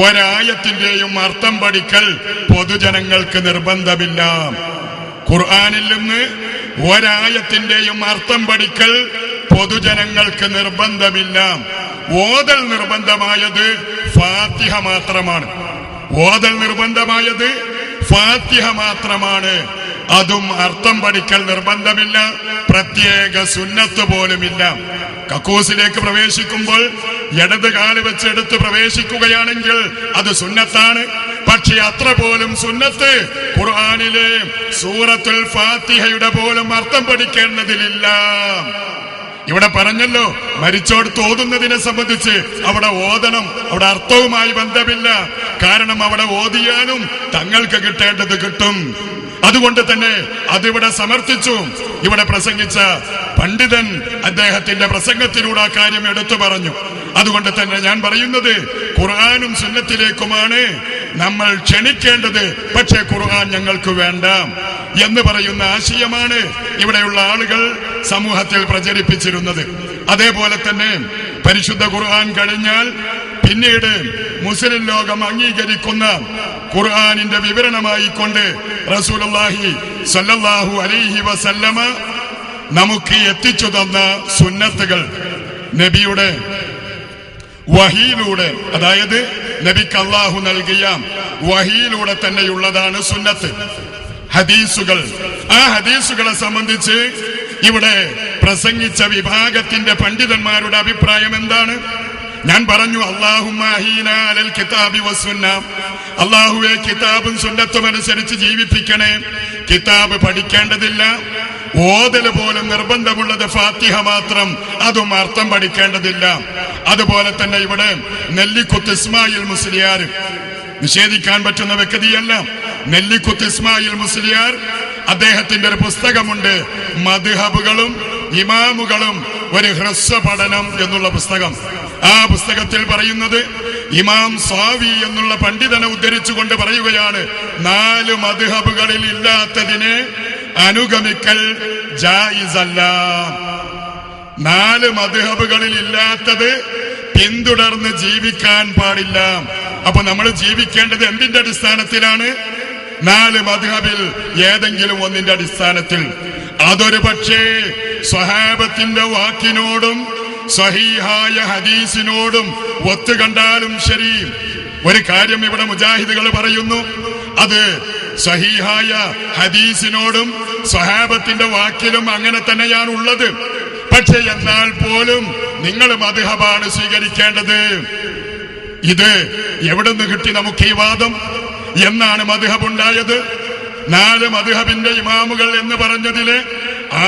ഒരായത്തിന്റെയും അർത്ഥം പഠിക്കൽ പൊതുജനങ്ങൾക്ക് നിർബന്ധമില്ല. ഖുർആനിൽ നിന്ന് ഒരായത്തിന്റെയും അർത്ഥം പഠിക്കൽ പൊതുജനങ്ങൾക്ക് നിർബന്ധമില്ല. ഓതൽ നിർബന്ധമായത് ഫാത്തിഹ മാത്രമാണ്. ഓതൽ നിർബന്ധമായത് ഫാത്തിഹ മാത്രമാണ്. അതും അർത്ഥം പഠിക്കൽ നിർബന്ധമില്ല, പ്രത്യേക സുന്നത്ത് പോലുമില്ല. കക്കൂസിലേക്ക് പ്രവേശിക്കുമ്പോൾ ഇടത് കാല് വെച്ചെടുത്ത് പ്രവേശിക്കുകയാണെങ്കിൽ അത് സുന്നത്താണ്. പക്ഷെ അത്ര പോലും സുന്നത്ത് ഖുർആനിലെ സൂറത്തുൽ ഫാത്തിഹയുടെ പോലും അർത്ഥം പഠിക്കേണ്ടതിലില്ല. ഇവിടെ പറഞ്ഞല്ലോ, മരിച്ചോടത്ത് ഓതുന്നതിനെ സംബന്ധിച്ച് അവിടെ ഓതണം, അവിടെ അർത്ഥവുമായി ബന്ധമില്ല. കാരണം അവിടെ ഓതിയാലും തങ്ങൾക്ക് കിട്ടേണ്ടത് കിട്ടും. അതുകൊണ്ട് തന്നെ അതിവിടെ സമർത്ഥിച്ചു. ഇവിടെ പ്രസംഗിച്ച പണ്ഡിതൻ അദ്ദേഹത്തിന്റെ പ്രസംഗത്തിലൂടെ ആ കാര്യം എടുത്തു പറഞ്ഞു. അതുകൊണ്ട് തന്നെ ഞാൻ പറയുന്നത്, ഖുർആനും സുന്നത്തിലേക്കുമാണ് നമ്മൾ ക്ഷണിക്കേണ്ടത്. പക്ഷേ ഖുർആൻ ഞങ്ങൾക്ക് വേണ്ട എന്ന് പറയുന്ന ആശയമാണ് ഇവിടെയുള്ള ആളുകൾ സമൂഹത്തിൽ പ്രചരിപ്പിച്ചിരുന്നത്. അതേപോലെ തന്നെ പരിശുദ്ധ ഖുർആൻ കഴിഞ്ഞാൽ പിന്നീട് മുസ്ലിം ലോകം അംഗീകരിക്കുന്ന ഖുർആനിന്റെ വിവരണമായി കൊണ്ട് റസൂലുള്ളാഹി സ്വല്ലല്ലാഹു അലൈഹി വസല്ലമ നമുക്ക് എത്തിച്ചു തന്ന സുന്നത്തുകൾ നബിയുടെ വഹിയിലൂടെ, അതായത് നബിക്ക് അല്ലാഹു നൽകിയ വഹിയിലൂടെ തന്നെയുള്ളതാണ് സുന്നത്ത്. ഹദീസുകൾ, ആ ഹദീസുകളെ സംബന്ധിച്ച് ഇവിടെ പ്രസംഗിച്ച വിഭാഗത്തിന്റെ പണ്ഡിതന്മാരുടെ അഭിപ്രായം എന്താണ്? ഞാൻ പറഞ്ഞു, അല്ലാഹുമ്മ അഹീനാ അലൽ കിതാബി വസ്സുന്ന, അല്ലാഹുവേ കിതാബും സുന്നത്തും അനുസരിച്ച് ജീവിപ്പിക്കണേ. കിതാബ് പഠിക്കേണ്ടതില്ല, ഓതല് പോലും നിർബന്ധമുള്ളത് ഫാത്തിഹ മാത്രം, അതും അർത്ഥം പഠിക്കേണ്ടതില്ല. അതുപോലെ തന്നെ ഇവിടെ നെല്ലിക്കുത്ത് ഇസ്മായിൽ മുസ്ലിയാർ നിഷേധിക്കാൻ പറ്റുന്ന വ്യക്തിയല്ല. നെല്ലിക്കുത്ത് ഇസ്മായിൽ മുസ്ലിയാർ, അദ്ദേഹത്തിന്റെ ഒരു പുസ്തകമുണ്ട്, മദ്ഹബുകളും ഇമാമുകളും ഒരു ഹ്രസ്വ പഠനം എന്നുള്ള പുസ്തകം. ആ പുസ്തകത്തിൽ പറയുന്നത്, ഇമാം സ്വാവി എന്നുള്ള പണ്ഡിതനെ ഉദ്ധരിച്ചുകൊണ്ട് പറയുകയാണ്, 4 മദ്ഹബുകളിൽ ഇല്ലാത്തതിനെ അനുഗമിക്കൽ ജായിസല്ല. 4 മദ്ഹബുകളിൽ ഇല്ലാത്തത് പിന്തുടർന്ന് ജീവിക്കാൻ പാടില്ല. അപ്പൊ നമ്മൾ ജീവിക്കേണ്ടത് എന്തിന്റെ അടിസ്ഥാനത്തിലാണ്? 4 മദ്ഹബിൽ ഏതെങ്കിലും ഒന്നിന്റെ അടിസ്ഥാനത്തിൽ. അതൊരു പക്ഷേ സ്വഹാബത്തിന്റെ വാക്കിനോടും സ്വഹീഹായ ഹദീസിനോടും ഒത്തുകണ്ടാലും ശരി. ഒരു കാര്യം ഇവിടെ മുജാഹിദുകൾ പറയുന്നു, അത് സ്വഹീഹായ ഹദീസിനോടും സ്വഹാബത്തിന്റെ വാക്കിലും അങ്ങനെ തന്നെയാണ് ഉള്ളത്. പക്ഷെ എന്നാൽ പോലും നിങ്ങൾ മദ്ഹബാണ് സ്വീകരിക്കേണ്ടത്. ഇത് എവിടുന്ന് കിട്ടി നമുക്ക് ഈ വാദം? എന്നാണ് മദ്ഹബ് ഉണ്ടായത്? 4 മദ്ഹബിന്റെ ഇമാമുകൾ എന്ന് പറഞ്ഞതിലെ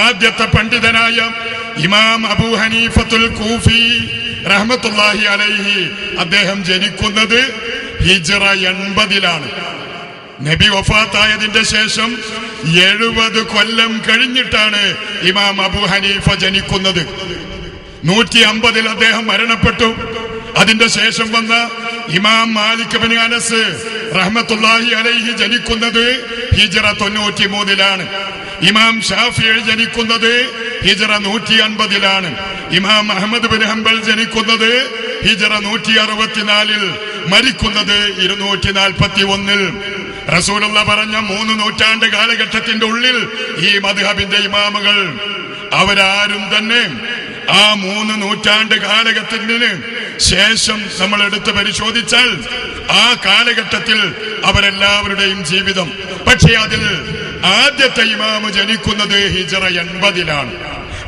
ആദ്യത്തെ പണ്ഡിതനായ ഇമാം അബൂ ഹനീഫത്തുൽ കൂഫി റഹ്മത്തുള്ളാഹി അലൈഹി, അദ്ദേഹം ജനിക്കുന്നത് ഹിജ്റ 80-ലാണ്. നബി വഫാത്തായതിന്റെ ശേഷം 70 കൊല്ലം കഴിഞ്ഞിട്ടാണ് ഇമാം അബൂ ഹനീഫ ജനിക്കുന്നത്. 150-ൽ അദ്ദേഹം മരണപ്പെട്ടു. അതിന്റെ ശേഷം വന്ന ഇമാം മാലിക് ഇബ്നു അനസ് റഹ്മത്തുള്ളാഹി അലൈഹി ജനിക്കുന്നത് ഹിജ്റ 93-ലാണ്. ഇമാം ഷാഫിഈ ജനിക്കുന്നത് ഹിജ്റ 150-ലാണ്. ഇമാം അഹ്മദ് ബിൻ ഹംബൽ ജനിക്കുന്നത് ഹിജ്റ 164-ൽ, മരിക്കുന്നത് 241-ൽ. റസൂലുള്ള പറഞ്ഞ 3 നൂറ്റാണ്ട് കാലഘട്ടത്തിന്റെ ഉള്ളിൽ ഈ മദ്ഹബിന്റെ ഇമാമുകൾ അവരാരും തന്നെ ആ 3 നൂറ്റാണ്ട് കാലഘട്ടത്തിന് ശേഷം നമ്മൾ എടുത്ത് പരിശോധിച്ചാൽ ആ കാലഘട്ടത്തിൽ അവരെല്ലാവരുടെയും ജീവിതം, പക്ഷേ അതിൽ ആദ്യത്തെ ഇമാമ് ജനിക്കുന്നത് ഹിജ്റ 80-ലാണ്.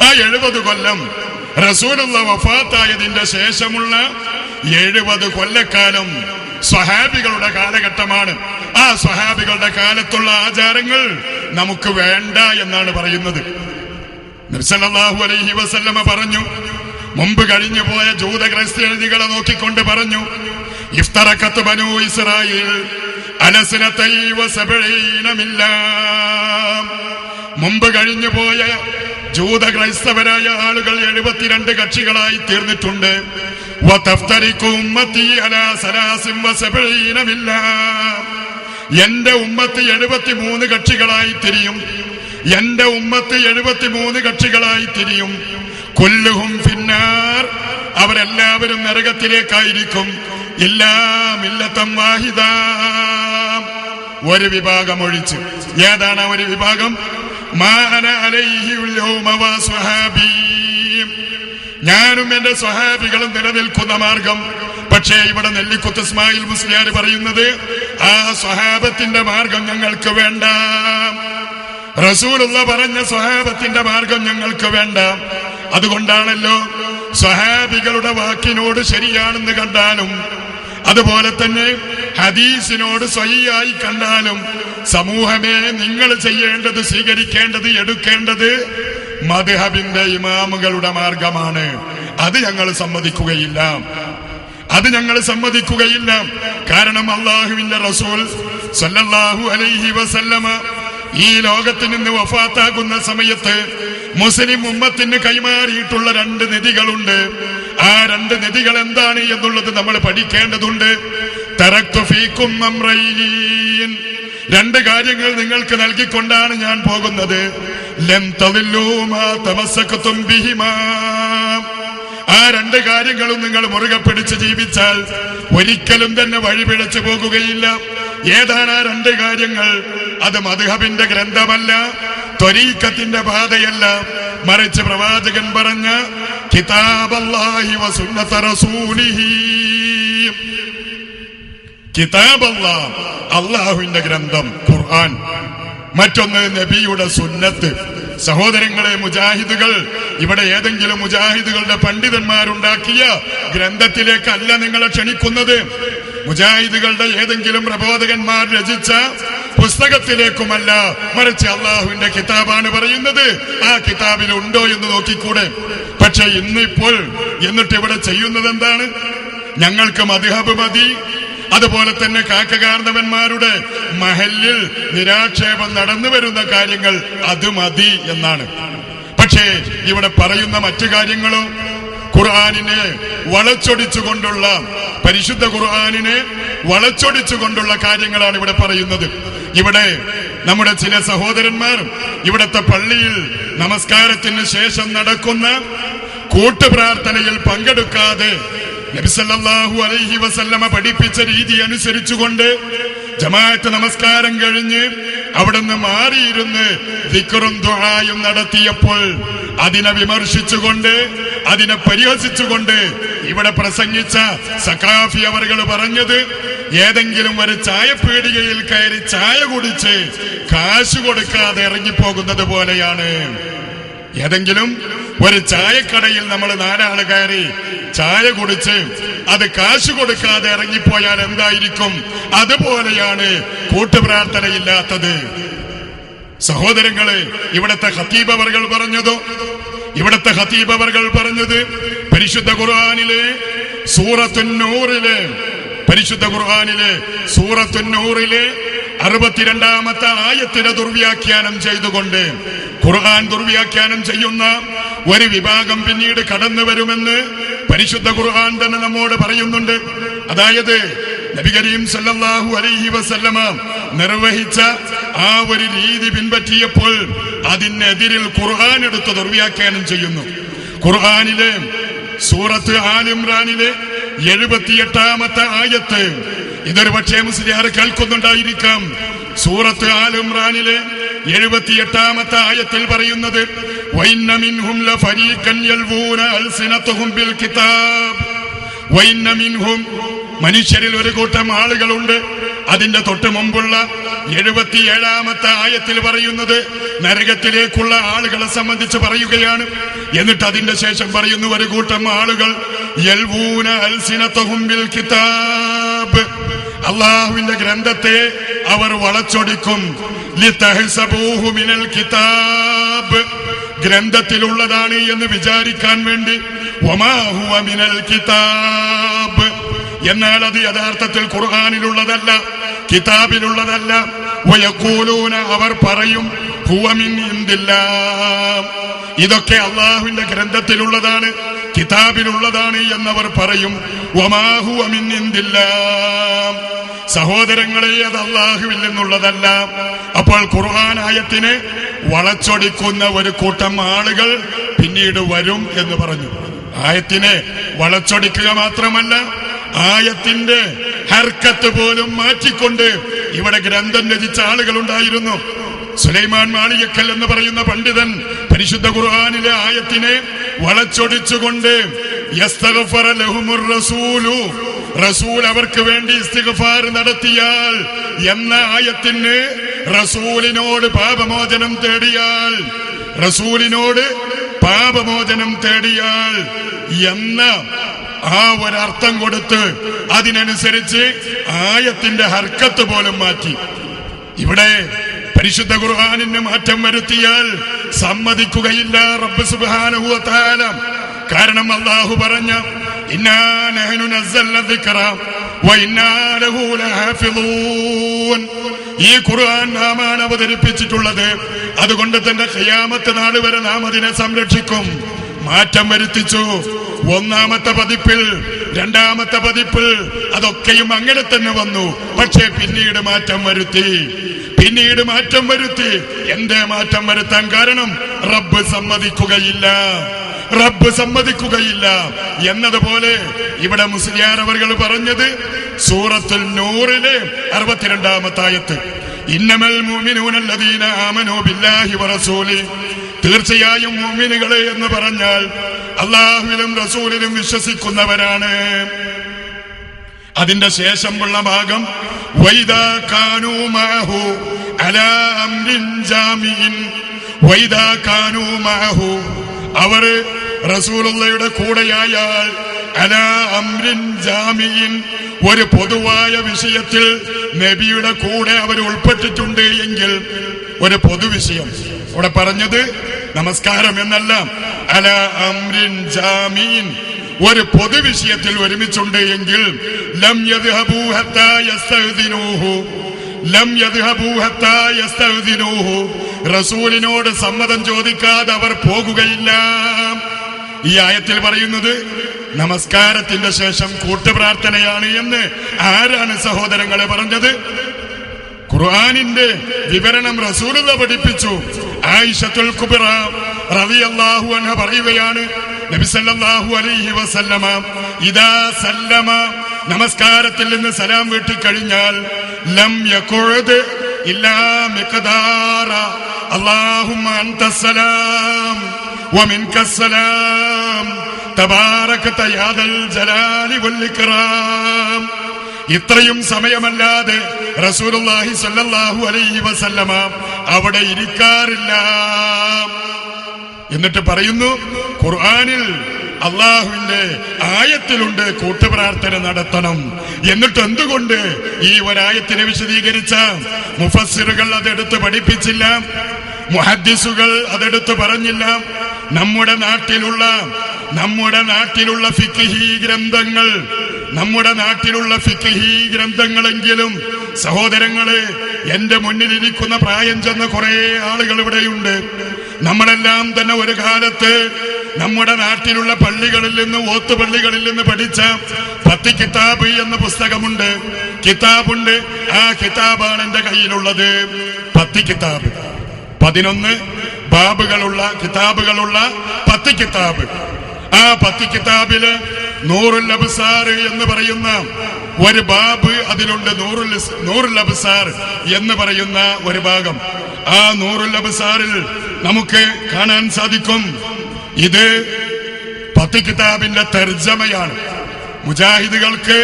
ആ 70 കൊല്ലം റസൂലുള്ള വഫാത്തായതിന്റെ ശേഷമുള്ള 70 കൊല്ലക്കാലം സ്വഹാബികളുടെ കാലഘട്ടമാണ്. ആ സ്വഹാബികളുടെ കാലത്തുള്ള ആചാരങ്ങൾ നമുക്ക് വേണ്ട എന്നാണ് പറയുന്നത്. നബി സല്ലല്ലാഹു അലൈഹി വസല്ലമ പറഞ്ഞു, മുമ്പ് കഴിഞ്ഞു പോയ ജൂത ക്രിസ്ത്യാനികളെ നോക്കിക്കൊണ്ട് പറഞ്ഞു, ഇഫ്തറഖത് ബനൂ ഇസ്രായീൽ അലസ്നതൈ വസബഈന മില്ലാ. മുമ്പ് കഴിഞ്ഞു പോയ ജൂത ക്രൈസ്തവരായ ആളുകൾ 72 കക്ഷികളായി തീർന്നിട്ടുണ്ട്. വതഫ്തരികു ഉമ്മത്തി അലാ സലാസിൻ വസബഈന മില്ലാ. എന്റെ ഉമ്മത്ത് 73 കക്ഷികളായി തിരിയും. എന്റെ ഉമ്മത്ത് 73 കക്ഷികളായി തിരിയും. കുല്ലുഹും ഫിന്നാർ, അവരെല്ലാവരും നരകത്തിലേക്കായിരിക്കും. ഇല്ലാ മില്ലത്തൻ വാഹിദ, ഒരു വിഭാഗം ഒഴിച്ച്. ഏതാണ് ഒരു വിഭാഗം? മാ അന അലൈഹി യൗമ വസ്വഹാബി, ഞാനും എന്റെ സ്വഹാബികളും നിലനിൽക്കുന്ന മാർഗം. പക്ഷേ ഇവിടെ നെല്ലിക്കുത്ത് ഇസ്മായിൽ മുസ്ലിയാർ പറയുന്നത് ആ സ്വഹാബത്തിന്റെ മാർഗം ഞങ്ങൾക്ക് വേണ്ട. റസൂലുള്ള പറഞ്ഞ സ്വഹാബത്തിന്റെ മാർഗം ഞങ്ങൾക്ക് വേണ്ട. അതുകൊണ്ടാണല്ലോ സ്വഹാബികളുടെ വാക്കിനോട് ശരിയാണെന്ന് കണ്ടാലും അതുപോലെ തന്നെ ഹദീസിനോട് സ്വഹിയായി കണ്ടാലും സമൂഹമേ നിങ്ങൾ ചെയ്യേണ്ടത്, സ്വീകരിക്കേണ്ടത്, എടുക്കേണ്ടത് മദ്ഹബിന്റെ ഇമാമുകളുടെ മാർഗമാണ്. അത് ഞങ്ങൾ സമ്മതിക്കുകയില്ല. കാരണം അല്ലാഹുവിന്റെ റസൂൽ സല്ലല്ലാഹു അലൈഹി വസല്ലമ ഈ ലോകത്ത് നിന്ന് വഫാത്താകുന്ന സമയത്ത് മുസ്ലിം ഉമ്മത്തിന് കൈമാറിയിട്ടുള്ള 2 നിധികളുണ്ട്. ആ 2 നിധികൾ എന്താണ് എന്നുള്ളത് നമ്മൾ പഠിക്കേണ്ടതുണ്ട്. തറക്തു ഫീകും അംറൈൻ, 2 കാര്യങ്ങൾ നിങ്ങൾക്ക് നൽകിക്കൊണ്ടാണ് ഞാൻ പോകുന്നത്. ലം തദില്ലൂ മാ തമസ്സക്തും ബിഹിമാ, ആ 2 കാര്യങ്ങളും നിങ്ങൾ മുറുകെ പിടിച്ച് ജീവിച്ചാൽ ഒരിക്കലും തന്നെ വഴിപിഴച്ചു പോകുകയില്ല. ഏതാണ് ആ 2 കാര്യങ്ങൾ? അത് മദ്ഹബിന്റെ ഗ്രന്ഥമല്ല, ത്വരീഖത്തിന്റെ പാതയല്ല, മറിച്ച് പ്രവാചകൻ പറഞ്ഞ കിതാബല്ലാഹി വ സുന്നത റസൂലിഹി. കിതാബല്ലാഹ്, അല്ലാഹുവിന്റെ ഗ്രന്ഥം ഖുർആൻ. മറ്റൊന്ന് നബിയുടെ സുന്നത്ത്. സഹോദരങ്ങളെ, മുജാഹിദുകൾ ഇവിടെ ഏതെങ്കിലും മുജാഹിദുകളുടെ പണ്ഡിതന്മാരുണ്ടാക്കിയ ഗ്രന്ഥത്തിലേക്കല്ല നിങ്ങളെ ക്ഷണിക്കുന്നത്. മുജാഹിദുകളുടെ ഏതെങ്കിലും പ്രബോധകന്മാർ രചിച്ച പുസ്തകത്തിലേക്കുമല്ല, മറിച്ച് അള്ളാഹുവിന്റെ കിതാബാണ് പറയുന്നത്. ആ കിതാബിൽ ഉണ്ടോ എന്ന് നോക്കിക്കൂടെ? പക്ഷെ എന്നിട്ട് ഇവിടെ ചെയ്യുന്നത് എന്താണ്? ഞങ്ങൾക്ക് മദ്ഹബ് മതി, അതുപോലെ തന്നെ കാക്കകാർന്നവന്മാരുടെ മഹല്ലിൽ നിരാക്ഷേപം നടന്നു വരുന്ന കാര്യങ്ങൾ അത് മതി എന്നാണ്. പക്ഷേ ഇവിടെ പറയുന്ന മറ്റു കാര്യങ്ങളോ ഖുർആനിനെ വളച്ചൊടിച്ചുകൊണ്ടുള്ള, പരിശുദ്ധ ഖുർആനിനെ വളച്ചൊടിച്ചുകൊണ്ടുള്ള കാര്യങ്ങളാണ് ഇവിടെ പറയുന്നത്. ഇവിടെ നമ്മുടെ ചില സഹോദരന്മാർ ഇവിടത്തെ പള്ളിയിൽ നമസ്കാരത്തിന് ശേഷം നടക്കുന്ന കൂട്ടുപ്രാർത്ഥനയിൽ പങ്കെടുക്കാതെ നബി സല്ലല്ലാഹു അലൈഹി വസല്ലമ പഠിപ്പിച്ച രീതി അനുസരിച്ചുകൊണ്ട് ജമാഅത്ത് നമസ്കാരം കഴിഞ്ഞ് അവിടുന്ന് മാറിയിരുന്ന് ദിക്റും ദുആയും നടത്തിയപ്പോൾ അതിനെ വിമർശിച്ചുകൊണ്ട്, അതിനെ പരിഹസിച്ചുകൊണ്ട് ഇവിടെ പ്രസംഗിച്ച സഖാഫി അവർകൾ പറഞ്ഞത് ഏതെങ്കിലും ഒരു ചായപ്പീടികയിൽ കയറി ചായ കുടിച്ച് കാശ് കൊടുക്കാതെ ഇറങ്ങിപ്പോകുന്നത് പോലെയാണ്. ഏതെങ്കിലും ഒരു ചായക്കടയിൽ നമ്മൾ 4 ആള് കയറി ചായ കുടിച്ച് അത് കാശ് കൊടുക്കാതെ ഇറങ്ങിപ്പോയാൽ എന്തായിരിക്കും? അതുപോലെയാണ് കൂട്ടുപ്രാർത്ഥനയില്ലാത്തത്. സഹോദരങ്ങളെ, ഇവിടത്തെ ഖതീബ് അവർകൾ പറഞ്ഞത് പരിശുദ്ധ ഖുർആനിലെ സൂറത്തുൻ നൂറിലെ 62-ാമത്തെ ആയത്തിനെ ദുർവ്യാഖ്യാനം ചെയ്തുകൊണ്ട് ഖുർആൻ ദുർവ്യാഖ്യാനം ചെയ്യുന്ന ഒരു വിഭാഗം പിന്നീട് കടന്നു വരുമെന്ന് പരിശുദ്ധ ഖുർആൻ തന്നെ നമ്മോട് പറയുന്നുണ്ട്. അതായത് നബി കരീം സല്ലല്ലാഹു അലൈഹി വസല്ലമ നിർവഹിച്ച ആ ഒരു രീതി പിൻപറ്റിയപ്പോൾ അതിനെതിരിൽ ഖുർആൻ എടുത്ത് ദുർവ്യാഖ്യാനം ചെയ്യുന്നു. ഖുർആനിലെ സൂറത്ത് ആൽ ഇംറാനിലെ 78-ാമത്തെ ആയത്ത്, ഇതൊരു പക്ഷേ മുസ്ലിയാർ കേൾക്കുന്നുണ്ടായിരിക്കാം. സൂറത്ത് ആൽ ഇംറാനിലെ 78-ാമത്തെ ആയത്തിൽ പറയുന്നത് വഇന്ന മിൻഹും ലഫരീഖൻ യൽവൂന അൽസിനതുഹും ബിൽ കിതാബ്. വഇന്ന മിൻഹും, മനുഷ്യരിൽ ഒരു കൂട്ടം ആളുകളുണ്ട്. അതിന്റെ തൊട്ട് മുമ്പുള്ള 77-ാമത്തെ ആയത്തിൽ പറയുന്നത് നരകത്തിലേക്കുള്ള ആളുകളെ സംബന്ധിച്ച് പറയുകയാണ്. എന്നിട്ട് അതിന്റെ ശേഷം പറയുന്നു ഒരു കൂട്ടം ആളുകൾ യൽവൂന അൽസിനതുഹും ബിൽ കിതാബ്, അല്ലാഹുവിന്റെ ഗ്രന്ഥത്തെ അവർ വളച്ചൊടിക്കും. ലിതഹ്സബൂഹു മിനൽ കിതാബ്, ഗ്രന്ഥത്തിലുള്ളതാണ് എന്ന് വിചാരിക്കാൻ വേണ്ടി. വമാ ഹുവ മിനൽ കിതാബ്, എന്നാൽ അത് യഥാർത്ഥത്തിൽ ഖുർആനിലുള്ളതല്ല, കിതാബിലുള്ളതല്ല. വയഖൂലൂന, അവർ പറയും ഹുവ മിൻ ഇൻദില്ലാഹ്, ഇതൊക്കെ അല്ലാഹുവിന്റെ ഗ്രന്ഥത്തിലുള്ളതാണ്, കിതാബിലുള്ളതാണ് എന്നവർ പറയും. വമാ ഹുവ മിൻ ഇൻദില്ലാഹ്, സഹോദരങ്ങളെ, അത് അല്ലാഹുവിൽ നിന്നുള്ളതല്ല. അപ്പോൾ ഖുർആൻ ആയത്തിനെ വളച്ചൊടിക്കുന്ന ഒരു കൂട്ടം ആളുകൾ പിന്നീട് വരും എന്ന് പറഞ്ഞു. ആയത്തിനെ വളച്ചൊടിക്കുക മാത്രമല്ല, ആയത്തിന്റെ ഹർക്കത്ത് പോലും മാറ്റിക്കൊണ്ട് ഇവിടെ ഗ്രന്ഥം രചിച്ച ആളുകൾ ഉണ്ടായിരുന്നു. സുലൈമാൻ മാളിയക്കൽ എന്ന് പറയുന്ന പണ്ഡിതൻ പരിശുദ്ധ ഖുർആനിലെ ആയത്തിനെ വളച്ചൊടിച്ചുകൊണ്ട് യസ്തഗ്ഫറ ലഹുമുർ റസൂലു, റസൂൽ അവർക്ക് വേണ്ടി ഇസ്തിഗ്ഫാർ നടത്തിയാൽ എന്ന ആയത്തിന് റസൂലിനോട് പാപമോചനം തേടിയാൽ എന്ന ആ ഒരർത്ഥം കൊടുത്ത് അതിനനുസരിച്ച് ആയത്തിന്റെ ഹർക്കത്ത് പോലും മാറ്റി. ഇവിടെ പരിശുദ്ധ ഖുർആനിന് മാറ്റം വരുത്തിയാൽ സമ്മതിക്കുകയില്ല റബ്ബ് സുബ്ഹാനഹു വ തആല. കാരണം അല്ലാഹു പറഞ്ഞ ഇന്നാ നഹ്നു നസ്സൽന ദിക്റ വ ഇന്നാ ലഹു ലഹാഫിളൂൻ, ഈ ഖുർആൻ നാമാണ് അവതരിപ്പിച്ചിട്ടുള്ളത്, അതുകൊണ്ട് തന്നെ ഖിയാമത്ത് നാൾ വരെ നാം അതിനെ സംരക്ഷിക്കും. മാറ്റം വരുത്തിച്ചു. ഒന്നാമത്തെ പതിപ്പിൽ, രണ്ടാമത്തെ പതിപ്പിൽ അതൊക്കെയും അങ്ങനെ തന്നെ വന്നു. പക്ഷേ പിന്നീട് മാറ്റം വരുത്തി. എന്തേ മാറ്റം വരുത്താൻ കാരണം? റബ്ബ് സമ്മതിക്കുകയില്ല എന്നതുപോലെ ഇവിടെ മുസ്ലിയാർ അവർകൾ പറഞ്ഞത് സൂറത്തുൽ നൂറിലെ 62-ാമത്തെ ആയത്ത്, ഇന്നമൽ മുഅ്മിനൂന അല്ലദീന ആമനൂ ബില്ലാഹി വറസൂലി, തീർച്ചയായും മുഅ്മിനുകളെ എന്ന് പറഞ്ഞാൽ അല്ലാഹുവിലും റസൂലിലും വിശ്വസിക്കുന്നവരാണ്. അതിന്റെ ശേഷമുള്ള ഭാഗം വൈദാ കാനൂ മഅഹു അലാ അംരിൻ ജാമിഇൻ, വൈദാ കാനൂ മഅഹു, അവർ റസൂലുള്ളാഹിയുടെ കൂടെയായാൽ അലാ അംരിൻ ജാമിഇൻ, ഒരു പൊതുവായ വിഷയത്തിൽ നബിയുടെ കൂടെ അവർ ഉൾപ്പെട്ടിട്ടുണ്ട് എങ്കിൽ, ഒരു പൊതുവിഷയം ഇവിടെ പറഞ്ഞത് നമസ്കാരം എന്നല്ല, അലാ അംരിൻ ജാമിഇൻ, ഒരു പൊതുവിഷയത്തിൽ ഒരുമിച്ചുണ്ട് എങ്കിൽ ലം യദ്ഹബൂ ഹത്താ യസ്തഅ്ദിനൂഹു, റസൂലിനോട് സമ്മതം ചോദിക്കാതെ അവർ പോകുകയില്ല. ഈ ആയത്തിൽ പറയുന്നത് നമസ്കാരത്തിന്റെ ശേഷം കൂട്ടുപ്രാർത്ഥനയാണ് എന്ന് ആരാണ് സഹോദരങ്ങളെ പറഞ്ഞത്? ഖുർആനിന്റെ വിവരണം റസൂലുള്ള പഠിപ്പിച്ചു. ആയിഷത്തുൽ കുബ്ര റളിയല്ലാഹു അൻഹ പറയുകയാണ്, നബി സല്ലല്ലാഹു അലൈഹി വസല്ലമ ഇദാ സല്ലമ, നമസ്കാരത്തിൽ നിന്ന് സലാം വീട്ടിക്കഴിഞ്ഞാൽ ലം യഖുദ് ഇല്ലാ മിഖ്ദാറ അല്ലാഹുമ്മ അൻതസ്സലാം വമിൻകസ്സലാം തബാറകത യാ ദൽ ജലാലി വൽ ഇക്റാം. ഇത്രയും സമയമല്ലാതെ റസൂലുള്ളാഹി സ്വല്ലല്ലാഹു അലൈഹി വസല്ലമ അവിടെ ഇരിക്കാറില്ല. എന്നിട്ട് പറയുന്നു, ഖുർആനിൽ അള്ളാഹുവിന്റെ ആയത്തിലുണ്ട് കൂട്ടുപ്രാർത്ഥന നടത്തണം. എന്നിട്ട് എന്തുകൊണ്ട് ഈ ഒരായത്തിനെ വിശദീകരിച്ച മുഫസ്സിറുകൾ അതെടുത്ത് പഠിപ്പിച്ചില്ല, മുഹദ്ദിസുകൾ അതെടുത്ത് പറഞ്ഞില്ല? നമ്മുടെ നാട്ടിലുള്ള ഫിഖ്ഹി ഗ്രന്ഥങ്ങളെങ്കിലും സഹോദരങ്ങളെ, എന്റെ മുന്നിലിരിക്കുന്ന പ്രായം ചെന്ന കുറെ ആളുകൾ ഇവിടെയുണ്ട്. നമ്മളെല്ലാം തന്നെ ഒരു കാലത്ത് നമ്മുടെ നാട്ടിലുള്ള പള്ളികളിൽ നിന്ന്, ഓത്തുപള്ളികളിൽ നിന്ന് പഠിച്ച 10 കിതാബ് എന്ന പുസ്തകമുണ്ട്, കിതാബുണ്ട്. ആ കിതാബാണ് എന്റെ കയ്യിലുള്ളത്. 10 കിതാബ്, 11 ബാബുകളുള്ള കിതാബുകളുള്ള 10 കിതാബ്. ആ 10 കിതാബില് നൂറുൽ അബ്സാർ എന്ന് പറയുന്ന ഒരു ബാബ് അതിലുണ്ട്. നൂറുൽ അബ്സാർ എന്ന് പറയുന്ന ഒരു ഭാഗം. ആ നൂറുൽ അബ്സാറിൽ നമുക്ക് കാണാൻ സാധിക്കും, ഇത് 10 കിതാബിന്റെ തർജമയാണ്. മുജാഹിദുകൾക്ക്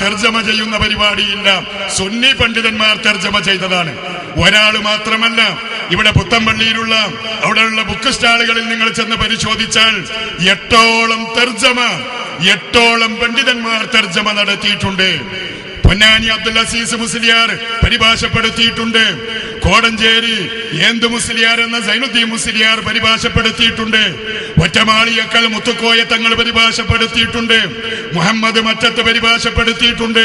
തർജമ ചെയ്യുന്ന പരിപാടിയില്ല. സുന്നി പണ്ഡിതന്മാർ തർജമ ചെയ്തതാണ്. ഒരാൾ മാത്രമല്ല, ഇവിടെ പുത്തമ്പള്ളിയിലുള്ള അവിടെയുള്ള ബുക്ക് സ്റ്റാളുകളിൽ നിങ്ങൾ ചെന്ന് പരിശോധിച്ചാൽ 8ഓളം പണ്ഡിതന്മാർ തർജമ നടത്തിയിട്ടുണ്ട്. പൊന്നാനി അബ്ദുൽ അസീസ് മുസ്ലിയാർ പരിഭാഷപ്പെടുത്തിയിട്ടുണ്ട്. കോടഞ്ചേരി ഏന്തു മുസ്ലിയാർ എന്ന സൈനുദ്ദീൻ മുസ്ലിയാർ പരിഭാഷപ്പെടുത്തിയിട്ടുണ്ട്. ഒറ്റമാളിയക്കൽ മുത്തുക്കോയ തങ്ങൾ പരിഭാഷപ്പെടുത്തിയിട്ടുണ്ട്. മുഹമ്മദ് മറ്റത്ത് പരിഭാഷപ്പെടുത്തിയിട്ടുണ്ട്.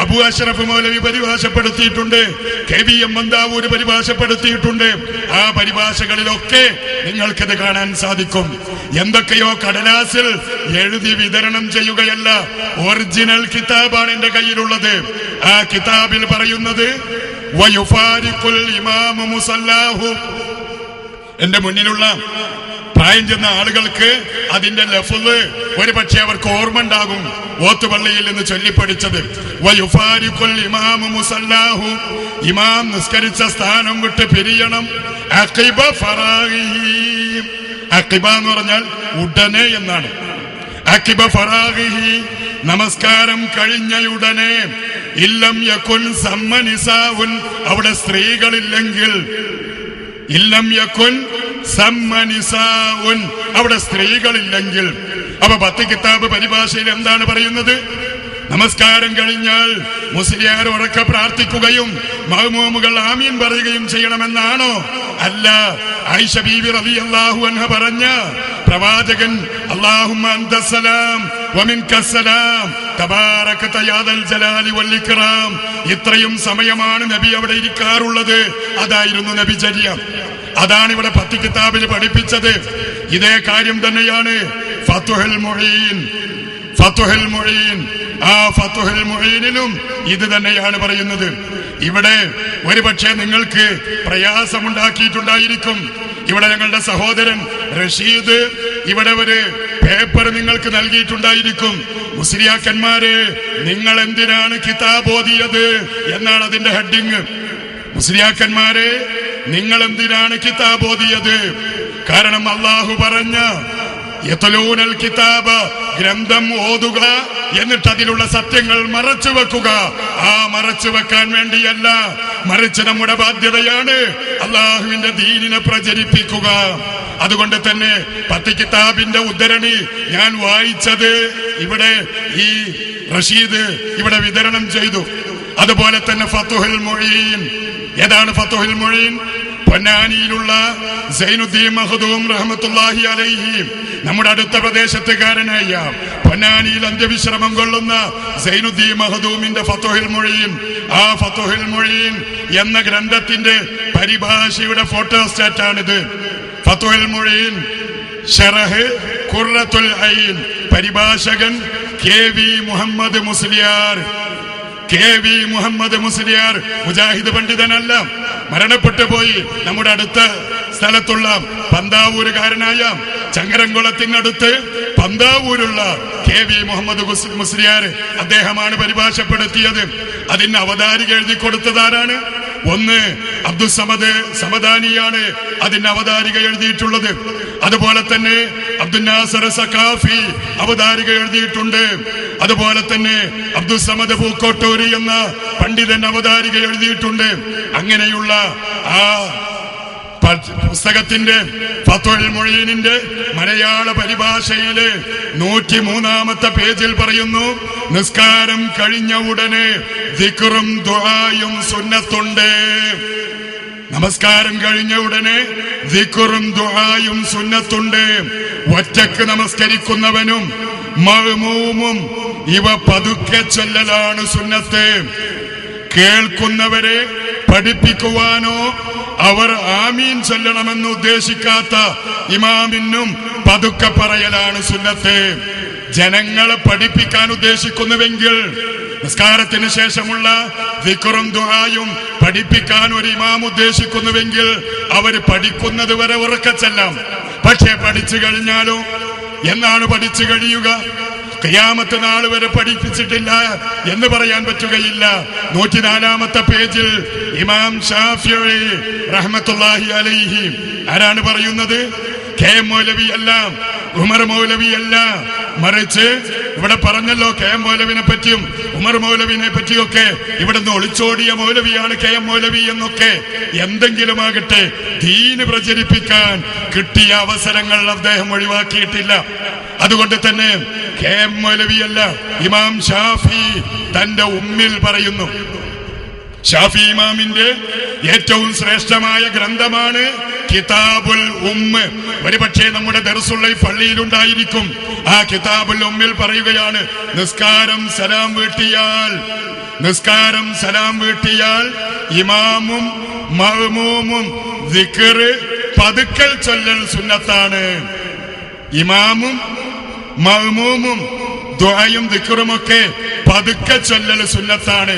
അബു അഷ്റഫ് മൗലവി പരിഭാഷപ്പെടുത്തിയിട്ടുണ്ട്. KVM മന്ദാവൂര് പരിഭാഷപ്പെടുത്തിയിട്ടുണ്ട്. ആ പരിഭാഷകളിലൊക്കെ നിങ്ങൾക്കിത് കാണാൻ സാധിക്കും. എന്തൊക്കെയോ കടലാസിൽ എഴുതി വിതരണം ചെയ്യുകയല്ല, ഒറിജിനൽ കിതാബാണ് എന്റെ കയ്യിലുള്ളത്. ആ കിതാബിൽ പറയുന്നത് വയുഫാരിഖുൽ ഇമാമു മുസല്ലാഹു, എന്റെ മുന്നിലുള്ള പ്രായം ചെന്ന ആളുകൾക്ക് അതിന്റെ ലഫ്ള് ഒരു പക്ഷേ അവർക്ക് ഓർമ്മ ഉണ്ടാകും, ഓത്തുപള്ളിയിൽ നിന്ന് ചൊല്ലിപ്പടിച്ചത്. വയുഫാരിഖുൽ ഇമാമു മുസല്ലാഹു, ഇമാം നിസ്കരിച്ച സ്ഥാനം വിട്ട് പിരിയണം. അഖിബ ഫറാഗിഹി, അഖിബ എന്ന് പറഞ്ഞാൽ ഉടനെ എന്നാണ്. അഖിബ ഫറാഗിഹി, നമസ്കാരം കഴിഞ്ഞയുടനെ. ഇല്ലം യകുൻ സമ്മ നിസാഉൻ, അവിടെ സ്ത്രീകളില്ലെങ്കിൽ. ഇല്ലം യകുൻ സമ്മ നിസാഉൻ, അവിടെ സ്ത്രീകളില്ലെങ്കിൽ. അപ്പൊ 10 കിതാബ് പരിഭാഷയിൽ എന്താണ് പറയുന്നത്? നമസ്കാരം കഴിഞ്ഞാൽ മുസ്ലിയാർ ഉറക്കെ പ്രാർത്ഥിക്കുകയും മഅ്മൂമുകൾ ആമീൻ പറയുകയും ചെയ്യണമെന്നാണോ? അല്ല. ആയിഷ ബീവി റളിയല്ലാഹു അൻഹ പറഞ്ഞ പ്രവാചകൻ അല്ലാഹുമ്മ അൻതസ്സലാം വമിൻകസ്സലാം തബാറകത യാ ദൽ ജലാലി വൽ ഇക്റാം, ഇത്രയും സമയമാണ് നബി അവിടെ ഇരിക്കാറുള്ളത്. അതായിരുന്നു നബിചര്യ. അതാണ് ഇവിടെ 10 കിതാബിൽ പഠിപ്പിച്ചത്. ഇതേ കാര്യം തന്നെയാണ് ഫത്ഹുൽ മുഈൻ. ഫത്ഹുൽ മുഈൻ, ആ ഫത്ഹുൽ മുഈനിലും ഇത് തന്നെയാണ് പറയുന്നത്. ഇവിടെ ഒരുപക്ഷെ നിങ്ങൾക്ക് പ്രയാസമുണ്ടാക്കിയിട്ടുണ്ടായിരിക്കും. ഇവിടെ ഞങ്ങളുടെ സഹോദരൻ റഷീദ് ഇവിടെ ഒരു പേപ്പർ നിങ്ങൾക്ക് നൽകിയിട്ടുണ്ടായിരിക്കും. മുസ്ലിയാക്കന്മാരെ, നിങ്ങൾ എന്തിനാണ് കിതാബ് ഓതിയത് എന്നാണ് അതിന്റെ ഹെഡിങ്. മുസ്ലിയാക്കന്മാരെ, നിങ്ങൾ എന്തിനാണ് കിതാബ് ഓതിയത്? കാരണം അള്ളാഹു പറഞ്ഞ യത്ലൂനൽ കിതാബ, ഗ്രന്ഥം ഓതുക, എന്നിട്ട് അതിലുള്ള സത്യങ്ങൾ മറച്ചു വെക്കുക. ആ മറച്ചു വെക്കാൻ വേണ്ടിയല്ല, മറിച്ച് നമ്മുടെ ബാധ്യതയാണ് അള്ളാഹുവിന്റെ ദീനിനെ പ്രചരിപ്പിക്കുക. അതുകൊണ്ട് തന്നെ 10 കിതാബിന്റെ ഉദ്ധരണി ഞാൻ വായിച്ചത് ഇവിടെ ഈ റഷീദ് ഇവിടെ വിതരണം ചെയ്തു. അതുപോലെ തന്നെ ഫത്ഹുൽ മുഈൻ. ഏതാണ് ഫത്ഹുൽ മുഈൻ? പൊന്നാനിയിലുള്ള സൈനുദ്ദീൻ മഖ്ദൂം റഹ്മത്തുള്ളാഹി അലൈഹി, നമ്മുടെ അടുത്ത പ്രദേശത്തുകാരനായ പൊന്നാനിയിൽ അന്ത്യവിശ്രമം കൊള്ളുന്ന സൈനുദ്ദീൻ മഖ്ദൂമിന്റെ ഫത്ഹുൽ മുഈൻ. ആ ഫത്ഹുൽ മുഈൻ എന്ന ഗ്രന്ഥത്തിന്റെ പരിഭാഷയുടെ ഫോട്ടോസ്റ്റാറ്റാണിത്. ഫത്ഹുൽ മുഈൻ ശറഹ് ഖുർറത്തുൽ ഐൻ. പരിഭാഷകൻ KV മുഹമ്മദ് മുസ്ലിയാർ. KV മുഹമ്മദ് മുസ്ലിയാർ മുജാഹിദ് പണ്ഡിതനല്ല, മരണപ്പെട്ടു പോയി. നമ്മുടെ അടുത്ത സ്ഥലത്തുള്ള പന്താവൂരുകാരനായ ചങ്ങരംകുളത്തിനടുത്ത് പന്താവൂരുള്ള KV മുഹമ്മദ് മുസ്ലിയാർ, അദ്ദേഹമാണ് പരിഭാഷപ്പെടുത്തിയത്. അതിന് അവതാരിക എഴുതി കൊടുത്തതാരാണ്? ഒന്ന് അബ്ദുസ്സമദ് സമദാനിയാണ് അതിന് അവതാരിക എഴുതിയിട്ടുള്ളത്. അതുപോലെ തന്നെ അബ്ദുൽ നാസർ സഖാഫി അവതാരിക എഴുതിയിട്ടുണ്ട്. അതുപോലെ തന്നെ അബ്ദുസ്സമദ് പൂക്കോട്ടൂരി എന്ന പണ്ഡിതൻ അവതാരിക എഴുതിയിട്ടുണ്ട്. അങ്ങനെയുള്ള ആ പുസ്തകത്തിന്റെ ഫത്ഹുൽ മുഈനിന്റെ മലയാള പരിഭാഷയില് 103-ാമത്തെ പേജിൽ പറയുന്നു, നിസ്കാരം കഴിഞ്ഞ ഉടനെ ദിക്റും ദുആയും സുന്നത്തുണ്ട്. നമസ്കാരം കഴിഞ്ഞ ഉടനെ ദിക്റും ദുആയും സുന്നത്തുണ്ട്. ഒറ്റക്ക് നമസ്കരിക്കുന്നവനും മഅ്മൂമും ഇവ പതുക്കെ ചൊല്ലലാണ് സുന്നത്ത്. കേൾക്കുന്നവരെ പഠിപ്പിക്കുവാനോ അവർ ആമീൻ ചൊല്ലണമെന്ന് ഉദ്ദേശിക്കാത്ത ഇമാമിനും പതുക്കെ പറയലാണ് സുന്നത്ത്. ജനങ്ങളെ പഠിപ്പിക്കാൻ ഉദ്ദേശിക്കുന്നുവെങ്കിൽ നിസ്കാരത്തിന് ശേഷമുള്ള ദിക്റും ദുആയും പഠിപ്പിക്കാൻ ഒരു ഇമാം ഉദ്ദേശിക്കുന്നുവെങ്കിൽ അവർ പഠിക്കുന്നത് വരെ ഉറക്കെ ചെല്ലാം. പക്ഷേ പഠിച്ചു കഴിഞ്ഞാലോ എന്നാണ് പഠിച്ചു കഴിയുക? ഖിയാമത്ത് നാൾ വരെ പഠിപ്പിച്ചിട്ടില്ല എന്ന് പറയാൻ പറ്റുകയില്ല. 104-ാമത്തെ പേജിൽ ഇമാം ഷാഫിഈ റഹ്മത്തുള്ളാഹി അലൈഹി ആരാണ് പറയുന്നത്? KM മൗലവി അല്ല, ഉമർ മൗലവി അല്ല, മറിച്ച് ഇവിടെ പറഞ്ഞല്ലോ KM മൗലവിനെ പറ്റിയും ഉമർ മൗലവിനെ പറ്റിയൊക്കെ ഇവിടുന്ന് ഒളിച്ചോടിയ മൗലവിയാണ് KM മൗലവി എന്നൊക്കെ. എന്തെങ്കിലും ആകട്ടെ, ദീന് പ്രചരിപ്പിക്കാൻ കിട്ടിയ അവസരങ്ങൾ അദ്ദേഹം ഒഴിവാക്കിയിട്ടില്ല. അതുകൊണ്ട് തന്നെ KM മൗലവി അല്ല, ഇമാം ഷാഫി തന്റെ ഉമ്മിൽ പറയുന്നു. ഷാഫി ഇമാമിന്റെ ഏറ്റവും ശ്രേഷ്ഠമായ ഗ്രന്ഥമാണ് കിതാബുൽ ഉമ്മ്. ഒരുപക്ഷെ നമ്മുടെ ദർസുള്ള ഈ പള്ളിയിലുണ്ടായിരിക്കും. ആ കിതാബുൽ ഉമ്മിൽ പറയുകയാണ്, നിസ്കാരം സലാം വീട്ടിയാൽ ഇമാമും മഅ്മൂമും ദിക്ർ പതുക്കൽ ചൊല്ലൽ സുന്നത്താണ്. ഇമാമും മഅ്മൂമും ദുആയും ദിക്റുമൊക്കെ പതുക്കെ ചൊല്ലൽ സുന്നത്താണ്.